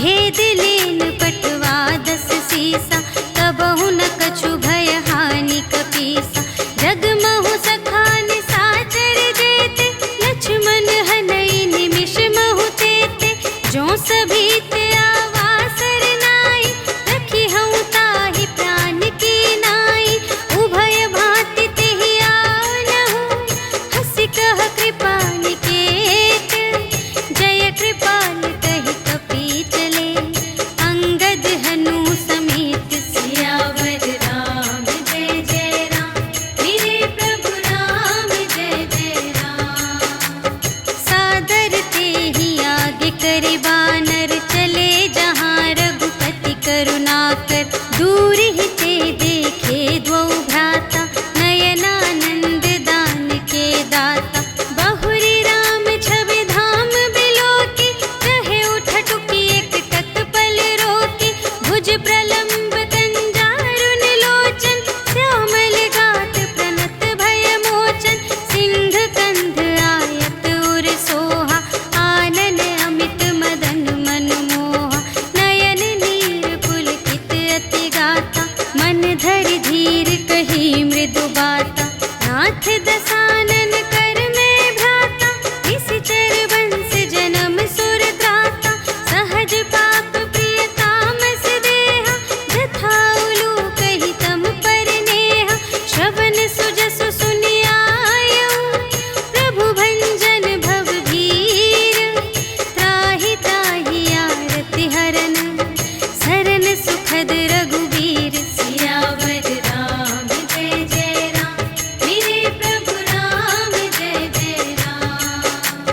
भेद लेन पटवा 10 सीसा, तबहु न कछु भय हानि कपीसा। जगमहु सखान साचर जेते, लक्ष्मण हनई निमिष महु तेते। जो सभी ते आवासर नाई, रखी हूँ ताहि प्राण की नाई। उभय भांति तेहि आनहु, हंसि कह कृपा निकेत। जय कृपाल कहि कपि चले, अंगद हनु समेत। सियावर राम जय जय राम, मेरे प्रभु राम जय जय राम। सादर तेहि आगे करि बानर, चले जहाँ रघुपति करुणाकर। दूर ही ते देखे द्वौ भ्राता, नयनानंद दान के दाता। बहुरी राम छवि धाम बिलोकी, कहे उठटुकी एक तत्पल रोकी। भुज प्रलंब कंजारुन लोचन, श्यामल गात प्रणत भय मोचन। सिंह कंध आयत उर सोहा, आनन अमित मदन मनमोहा। नयन नीर पुलकित अति गाता, मन धरि धीर कही मृदु बाता। नाथ दसानन कर में भ्राता, निश्चर वंश जन्म सुर त्राता। सहज पाप प्रिय तामस देहा, जथा उलूक हितम पर नेहा। श्रवण सुजसु सुनियायऊ, प्रभु भंजन भव भीर। त्राहि त्राहि आरति हरन, सरन सुखद रघुबीर। सियावर राम जय जय राम, मेरे प्रभु राम जय जय राम।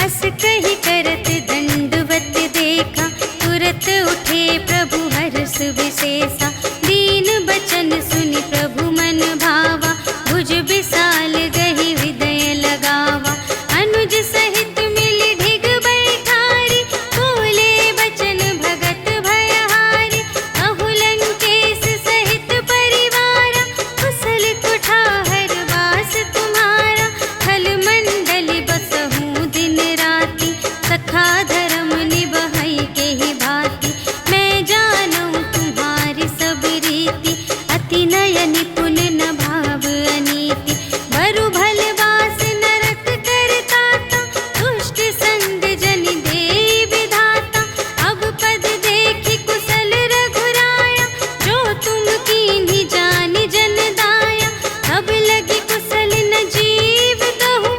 अस कहि करत दंडवत देखा, तुरत उठे प्रभु हर्ष विशेषा। दीन बचन सुनि प्रभु मन भावा, भुज विशाल गहि हृदय लगावा। अनुज सहित मिलि ढिग बैठारी, बोले बचन भगत भयहारी। कहु लंकेश सहित परिवारा, कुशल कुठार वास तुम्हारा। खल मंडल बसहु दिन राति, सखा धर्म निबहै केहि भांति। मैं जानूं तुम्हारी सब रीति, अति नय निपुण न भाव अनीति। बरु भल वास नरक करताता, दुष्ट संग जन देई विधाता। अब पद देखि कुशल रघुराया, जो तुम कीन्ही जानि जन दाया। तब लगी कुशल न जीव दहु,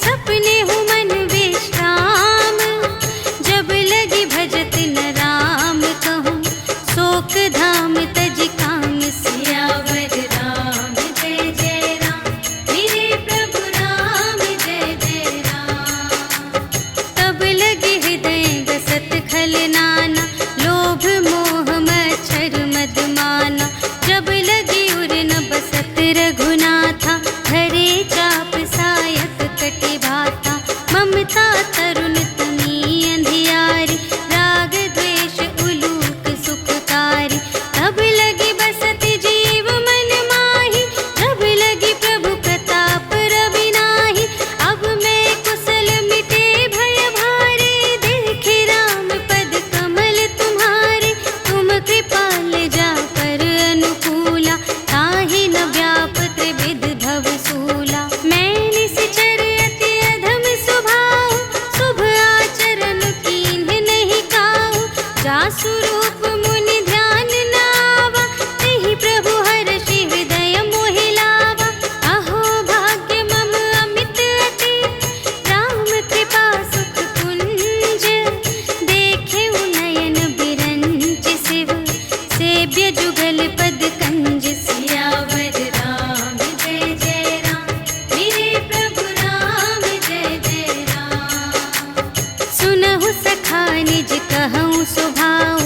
सपने हु मन विश्राम। जब लगी भजत न राम कहूँ, शोक धाम तज काम। सियावर राम जय जय राम, मेरे प्रभु राम जय जय राम। तब लगे हृदय गसत खल नाना, लोभ मोह मच्छर मद माना। जब लगी उर न बसत रघुनाथा, धरे चाप सायक कटि भाता। ममता तरुण तमी अंधियारी, राग द्वेष उलूक सुखकारी। तब लगी बसत जीव मन माही, जब लगी प्रभु प्रताप रवि नाही। अब मैं कुशल मिटे भय भारे, देखे राम पद कमल तुम्हारे। तुम कृपाल जा पर अनुकूला, ताहि न व्याप त्रिविध भव सूला। मैं निश्चर अति अधम स्वभाव, शुभ आचरण कीन्ह नहीं काहू। जासु रूप मुनि ध्यान न आवा, तेहि प्रभु हर्षि हृदय मोहि लावा। अहो भाग्य मम अमित अति, राम कृपा सुख कुंज। देखे नयन बिरंच शिव, सेव्य जुगल पद कंज। सियावर राम जय जय राम, मेरे प्रभु राम जय जय राम। सुनहु सखा निज कहूँ स्वभाव,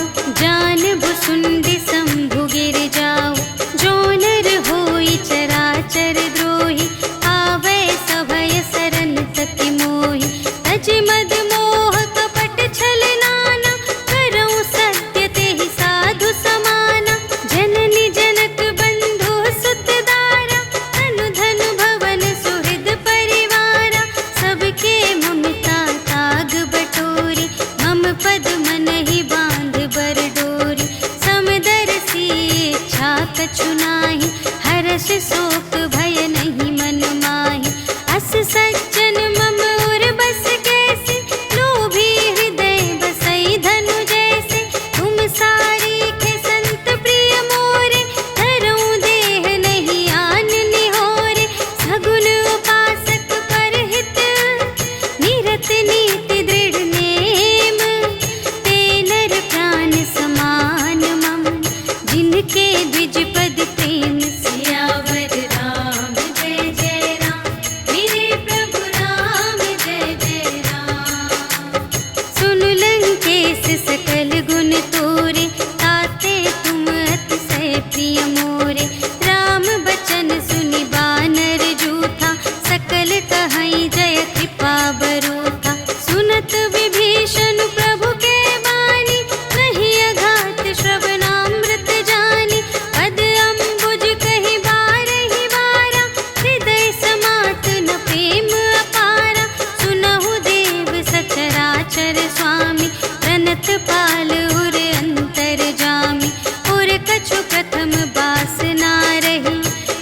तोरे, ताते तुम अतिशय प्रिय मोरे। राम बचन सुनि बानर जूठा, सकल कहई जय कृपा बरूठा। सुनत विभीषण प्रभु के बानी, नहीं अघात श्रवणामृत जानी। पद अम्बुज कहि बारहि बारा, हृदय समात न प्रेम अपारा। सुनहु देव सचराचर स्वामी, प्रणत पाल उर अंतर जामी। और कछु प्रथम बास ना रही,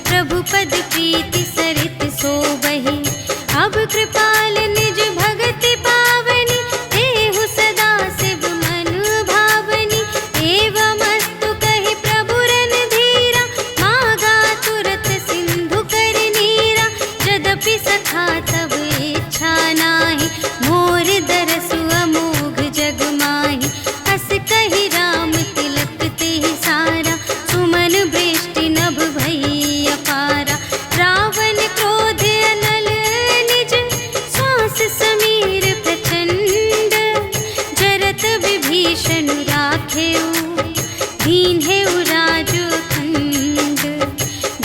प्रभु पद प्रीति सरित सोबहि। अब कृपाल निज भगति पावनी, देहु सदा शिव मन भावनी। एवमस्तु कहि प्रभु रणधीरा, मागा तुरत सिंधु कर नीरा। यद्यपि सखा तब इच्छा नाही, मोर दरसु अमोघ जग माही। हस कहि राम तिलक तेहि सारा, सुमन वृष्टि नभ भई अपारा। रावण क्रोध अनल निज, श्वास समीर प्रचंड। जरत विभीषण राखेउ, दीन्हेउ राजु खंड।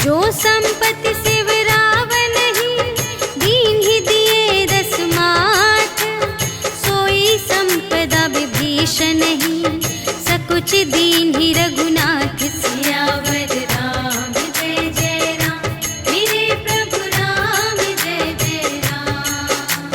जो संपत्ति शिव रावण ही, दीन्हि दिए दस माठ। सोई संपदा विभीषण ही, सकुच दीन्हि रघुनाथ। सियावर राम जय जय राम, मेरे प्रभु राम जय जय राम।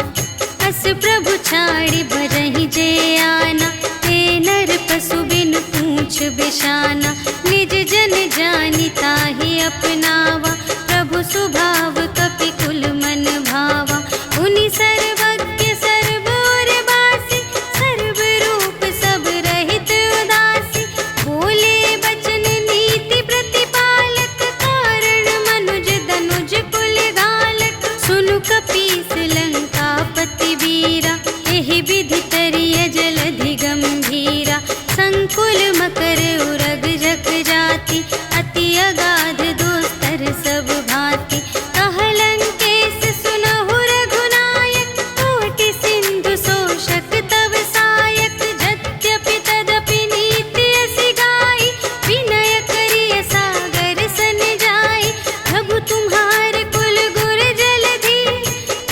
अस प्रभु छाड़ि बरहि जे आना, ते नर पशु बिनु पूछ बिशाना। निज जन जानि ताहि अपनावा, प्रभु सुभाव कपि कुल मन भावा। उनि सर्वज्ञ सर्व और बासी, सर्व रूप सब रहित उदासी। बोले बचन नीति प्रतिपालक, कारण मनुज दनुज कुल घालक। सुनु कपीस लंकापति वीरा, एहि विधि तरिय जलधि गंभीरा। संकुल मकर उरग जग जाति, अति अगाध दोस्तर सब भांति। कहलंकेश सुनहु रघुनायक, कोटि सिंधु शोषक तव सायक। यद्यपि तदपि नीति असि गाई, विनय करिय सागर सन जाई। प्रभु तुम्हार कुल गुर जलधि,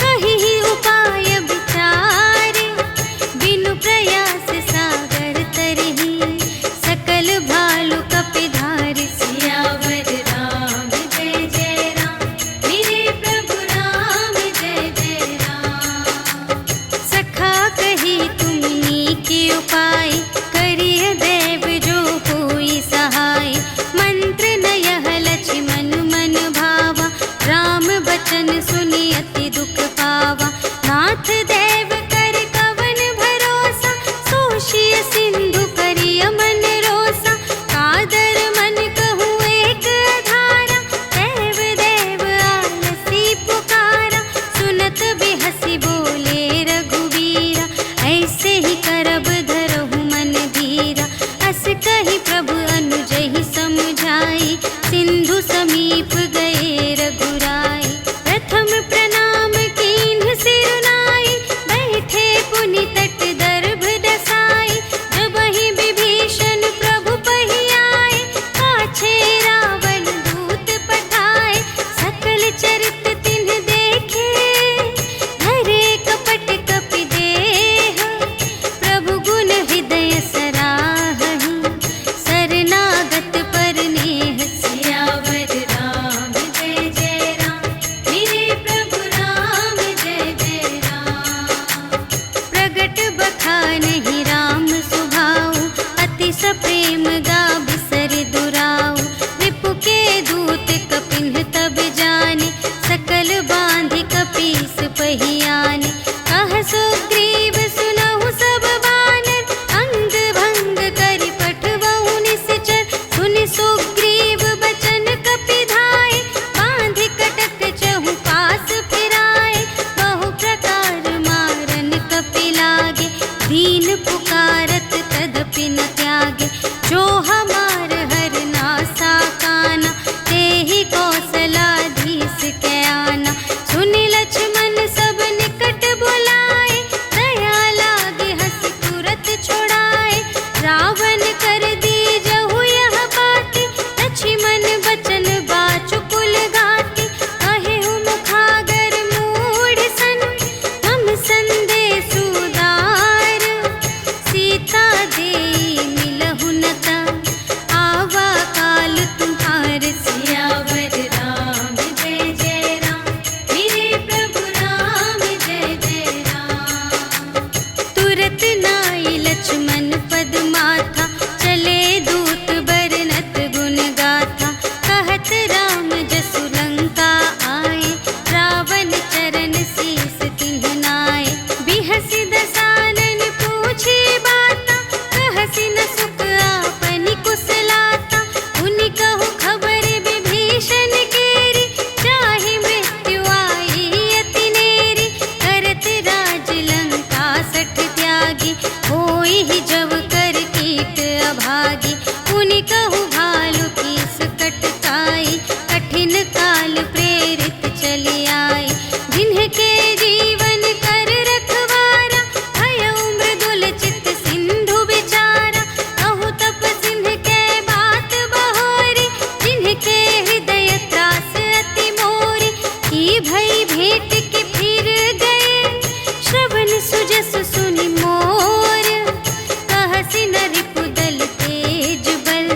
कहिहि उपाय विचारे। बिनु प्रयास सागर तरहि, सकल भालु कपिधारि। सियावर राम जय जय राम, मेरे प्रभु राम जय जय राम। सखा कही तुमनी के उपाय, करिय देव जो कोई सहाय। मंत्र न यह लक्ष्मण मन भावा, राम बचन सुनि अति दुख पावा। नाथ देव कर कवन भरोसा, सोषिय सिंधु करिय मन रोसा। कादर मन कहूँ एक आधारा, देव देव आलसी पुकारा। सुनत बिहसी बोले रघुवीरा, ऐसे ही करब धरहु मन धीरा। अस कहि प्रभु अनुजहि समझाई, सिंधु समीप गए रघुराई। प्रथम प्रणाम कीन्ह सिरुनाई, बैठे पुनि तट दर्भ दसाई। जबहि विभीषण प्रभु पहि आए, पाछे रावण दूत पठाए। सकल चरित तिन्ह देखे, धरे कपट कपि देह। प्रभु गुण हृदय सराहहि, शरणागत पर नेह। सियावर राम जय जय राम, मेरे प्रभु राम जय जय राम। प्रगट बखानहि राम सुभाऊ, अति सप्रेम गा बिसर दुराऊ। रिपु के दूत कपिन्ह तब जाने, सकल बांधि कपीस पहि आने। कह सुग्रीव सुनहु सब बानर, अंग भंग करि पठबहु निश्चर। सुनि सुग्रीव बचन कपिधाय, बांधि कटक चहु पास फिराए। बहु प्रकार मारन कपि लागे, दीन पुकारत तदपि न त्यागे। जो हमार हर नासा काना, तेहि कौशलाधीश के आना। सुनि लक्ष्मण सब निकट बुलाए, दया लागे हंस तुरत छुड़ाए। रावण भागी। पुनि कहु भालु कीस कटकाई, कठिन काल प्रेरित चली आई। जिन्हके जीवन कर रखवारा, भयउ मृदुल चित्त सिंधु बिचारा। कहु तप सिंध के बात बहोरी, जिन्हके हृदय त्रास अति मोरी। की भई भेंट के फिर गए, श्रवण सुजस सुनि मोर। कहसि न रिपुदल तेज बल,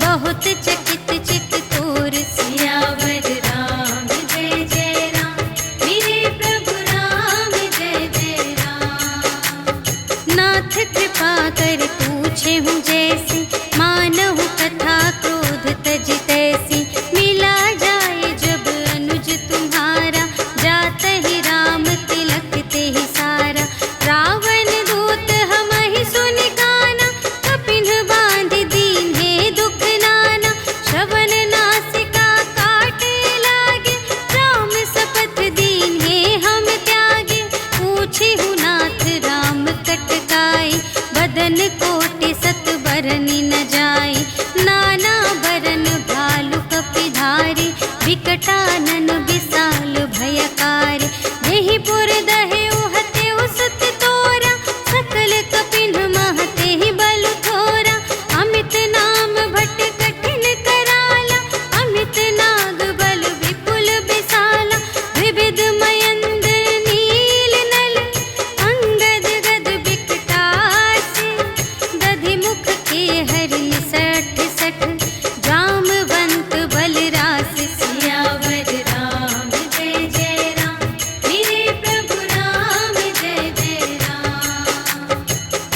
बहुत चकित चित तोर। सियावर राम जय जय राम, मेरे प्रभु राम जय जय राम। नाथ कृपा कर पूछे हूँ जैसी, मानहु कथा क्रोध तज तैसी। मिला जाए जब अनुज तुम्हारा, जात ही राम तिलक ते ही सारा। रावण दूत हमहि सुनि काना, कपिन बांध दीन्हे दुख नाना। श्रवण नासिका काटे लागे, राम शपथ दीन्हे हम त्यागे। पूछे हूँ नाथ राम कटकाई, बदन कोटि सत बरनि न जाई। नाना बरन भालु कपिधारी, विकटानन विशाल भयकारी। देहि पुर दहेउ हतेउ सुत तोरा, सकल कपिन महते ही बलु थोरा। अमित नाम भट कठिन कराला, अमित नाग बल विपुल विशाला। विविध मयंद्र नील नल, अंगद गद विकटासी। दधि मुख के हरि सठ सठ, जामवंत बलरास। सियावर राम जय जय राम, मेरे प्रभु राम जय जय राम।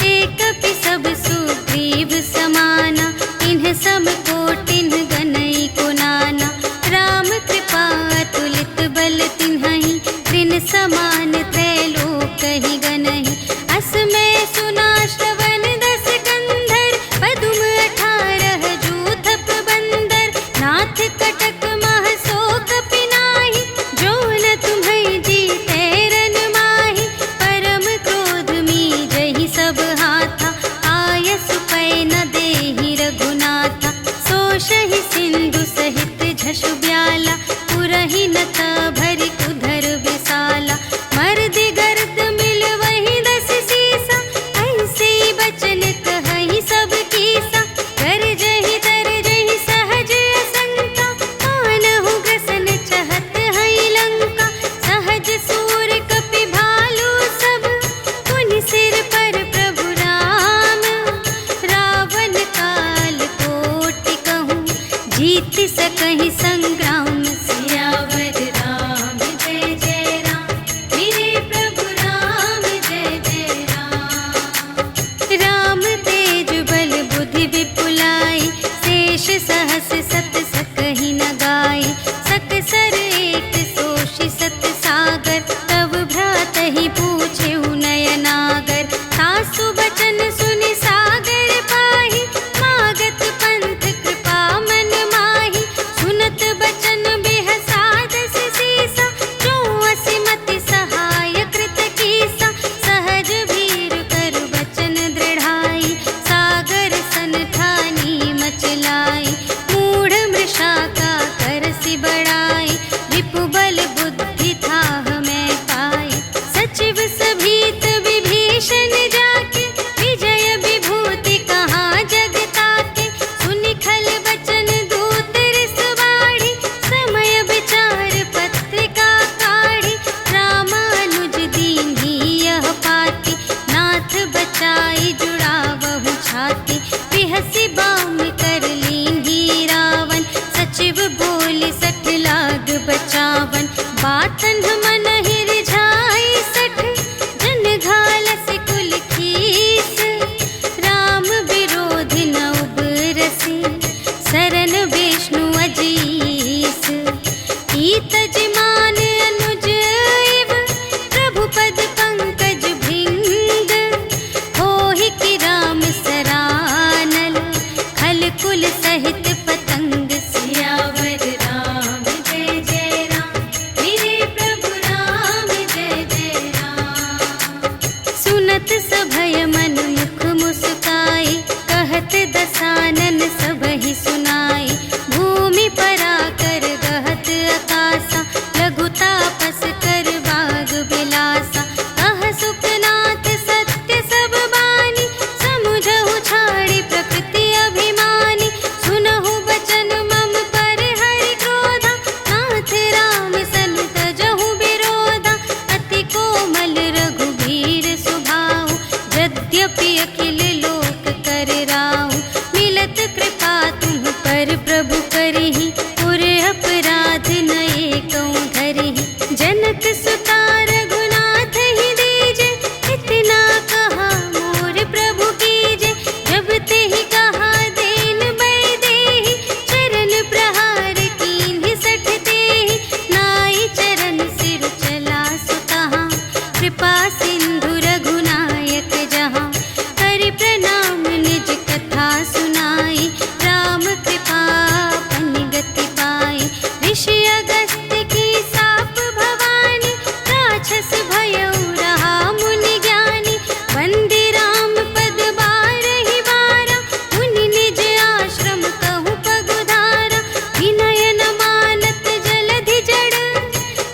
एक कपि सब सुग्रीव समाना, इन्ह सम कोटिन गनई को नाना। राम कृपा अतुलित बल तिन्हहि, त्रिन समान त्रैलोक ही गनहि। अस मैं सुना श्रवण दस कंधर, पदुम 18 जूथप बंदर। नाथ कटक मह सो कपि नाही, जो न तुम्हें जीते रन माही। परम क्रोध मीजहि सब हाथा, आयसु पै न देहि रघुनाथा। सोषहि सिंधु सहित झषु ब्याला, पुरहि न भरि उधर विशाला। मर्दि गर्द मिल वही 10 सीसा, ऐसे बचन कहहि सब कीसा। गरजहि तरजहि सहज असंका, मानहु ग्रसन चहत हई लंका। सहज सूर कपि भालु सब, पुनि सिर पर प्रभु राम। रावण काल कोटि कहूँ, जीत सकहि संग्राम। सियावर राम जय जय राम, मेरे प्रभु राम जय जय राम। राम तेज बल बुद्धि विपुलाई, शेष सहस सत सकहि न गाई। सकसर एक सोषि सत सागर, तब भ्रातहि पूछेउ नयनागर। सासु बचन सुनि सागर पाहि, मागत पंथ कृपा मन माहि। सुनत बचन बिहसा 10 सीसा, जो असिमति सहाय कृत कीसा। सहज वीर कर बचन दृढ़ाई, सागर सन ठानी मचलाई। मूढ़ मृषा का करसि बड़ाई, रिपु बल बुद्धि थाह मैं पाई। सचिव सभीत विभीषण जाके, विजय विभूति कहाँ जग ताके। सुनि खल बचन दूत रिस बाढ़ी, समय विचार पत्रिका काढ़ी। रामानुज दीन्ही यह पाती, नाथ बचाई जुड़ावहु छाती। बिहसि बाम कर लीन्ही रावण, सचिव बोली 60 लाग बचावन। बातन मन ही रिझाई 60, जन घालस कुल खीस। राम विरोधि न उबरसी, शरण विष्णु अजीस। ईतज मान अनुज इव, प्रभु पद पंकज भृंग। होहि कि राम सरानल, खल दसानन सबहि सुनाई। भूमि पराकर गहत आकासा, लघु तापस कर बाग बिलासा। कह सुखनाथ सत्य सब बानी, समुझहु छाड़ी प्रकृति अभिमानी। सुनहु बचन मम पर हरि क्रोधा, नाथ राम सन तजहु विरोधा। अति कोमल रघुबीर सुभाऊ, यद्यपि अखिल लोक कर राहु। मिलत कृपा तुम पर प्रभु करहि, पुर अपराध न एकौ धरहि। जनक सुता रघुनाथ ही दीजे, इतना कहा मोर प्रभु कीजे। जब तेहि कहा देन बै देहि, चरण प्रहार कीन्हि सठ तेहि। नाई चरण सिर चला सुतहाँ, कृपा सिंधु रघुनायक जहाँ। करि प्रणाम निज कथा सुनाई, राम कृपा पन गति पाई। ऋषि अगस्त्य की साप भवानी, राक्षस भयउ रहा मुनि ज्ञानी। वंदे राम पद बारहि बारा, मुनि निज आश्रम कहु पगुधारा। विनय न मानत जलधि जड़,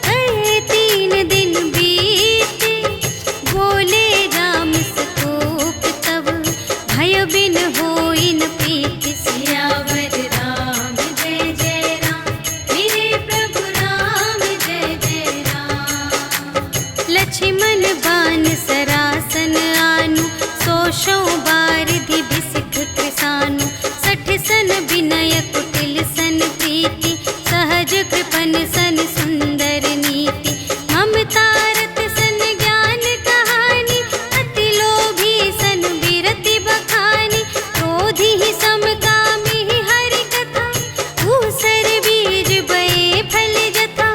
कहे 3 दिन बीते। बोले राम संतोष तब, भय बिन होई न प्रीति। सियावर राम जय जय राम, मेरे प्रभु राम जय जय राम। लक्ष्मण बान सरासन आनु, सोशौ बारिधि बिसिख कृसानु। 60 सन विनय कुटिल सन प्रीति, सहज कृपन सन सुंदर नीति। ममता रत सन ज्ञान कहानी, अति लोभी सन विरति बखानी। क्रोधी ही समकामी हरि कथा, भूसर बीज बये फल जथा।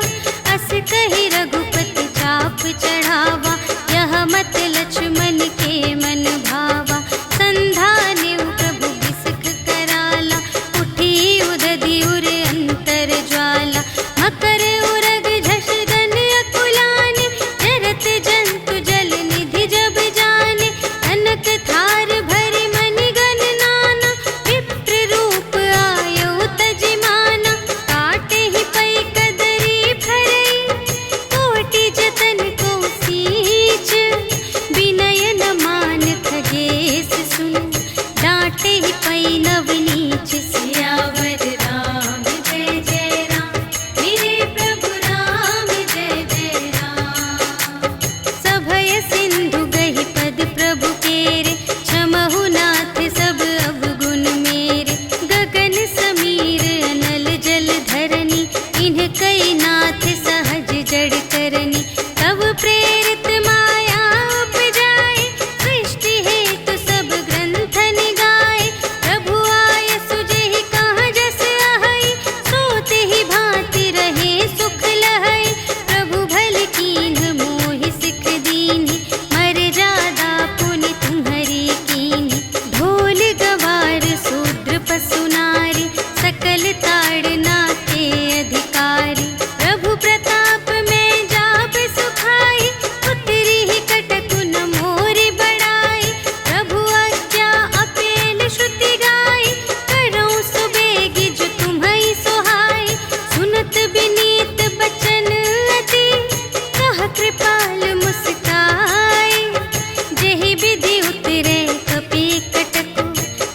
अस कहि रघुपति चाप चढ़ावा, यह मत लक्ष्मण के मन भावा। संधानेउ प्रभु बिसिख कराला, उठी उदधि उर अंतर ज्वाला। मकर उरग झष गन अकुलाने, जरत जंतु जल निधि जब जाने। कनक थार भरि मनि गण नाना, विप्र रूप आयउ तजिमाना। काटे ही पै कदरी फरई, कोटि जतन को सींच। विनय न मान खगेश सुन, डांटे ही पै नव नीच। सियावर राम जय जय राम, मेरे प्रभु राम जय जय राम। सभय सिंधु गहि पद प्रभु केरे, क्षमहु नाथ सब अवगुण मेरे। गगन समीर अनल जल धरनी, इन्ह कई नाथ सहज जड़ करनी। तब प्रेरित माया उपजाए, सृष्टि हेतु सब ग्रंथ निगाए। प्रभु आय सुजेहि कहाँ जस आहई, सोते ही भांति रहे सुख लहई। प्रभु भल कीन्ह मोहि सिख दीन्हि, मर्यादा पुनि तुम्हरी कीन्हि। ढोल गवार शूद्र पशु नारी, सकल ताड़ना के अधिकारी। प्रभु प्रताप में जाप सुखाई, उतरी ही कटकु न मोरि बड़ाई। प्रभु आज्ञा अपेल श्रुति गाई, करऊँ सुबेगी जो तुम्हई सोहाई। सुनत विनीत बचन अति, कह कृपाल मुस्काई। जेहि विधि उतरे कपि कटकु,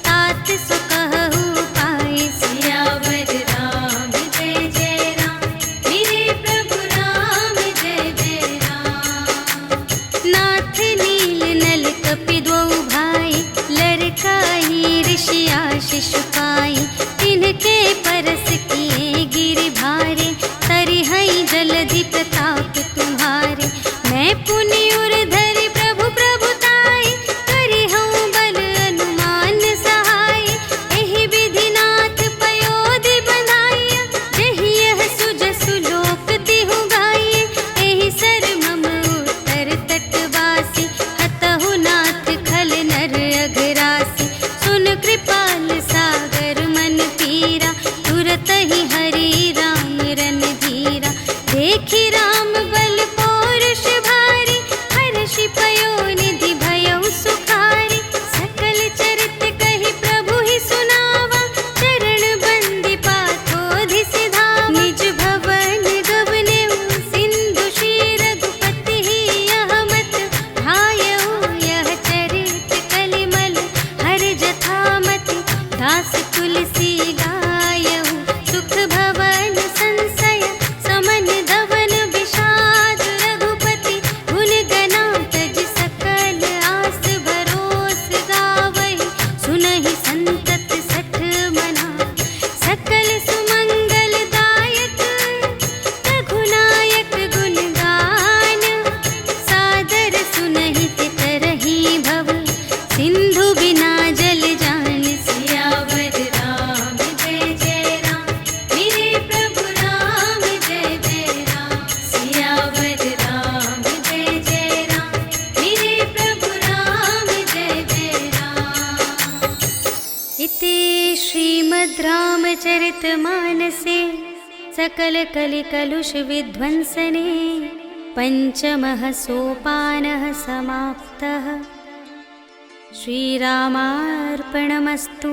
तात सो कहु पाई। सियावर राम जय जय राम, मेरे प्रभु राम जय जय राम। नाथ नील नल कपि द्वौ भाई, लरकाई ऋषि आशीष पाई। तिनके परस किए गिरि भारे, तरिहई जलधि प्रताप तुम्हारे। मैं पुनि उर धरि प्रभु प्रभुताई, करिहउँ बल अनुमान सहाय। एहि विधि नाथ पयोधि बंधाइया, जेहि यह सुजसु लोक तिहु गाइए। एहि सर मम उत्तर तटवासी, हतहु नाथ खल नर अघरासी। सुन कृपाल सागर मन पीरा, श्रीमद् रामचरितमानसे सकलकलिकलुषविध्वंसने पञ्चमः सोपानः समाप्तः। श्रीरामार्पणमस्तु।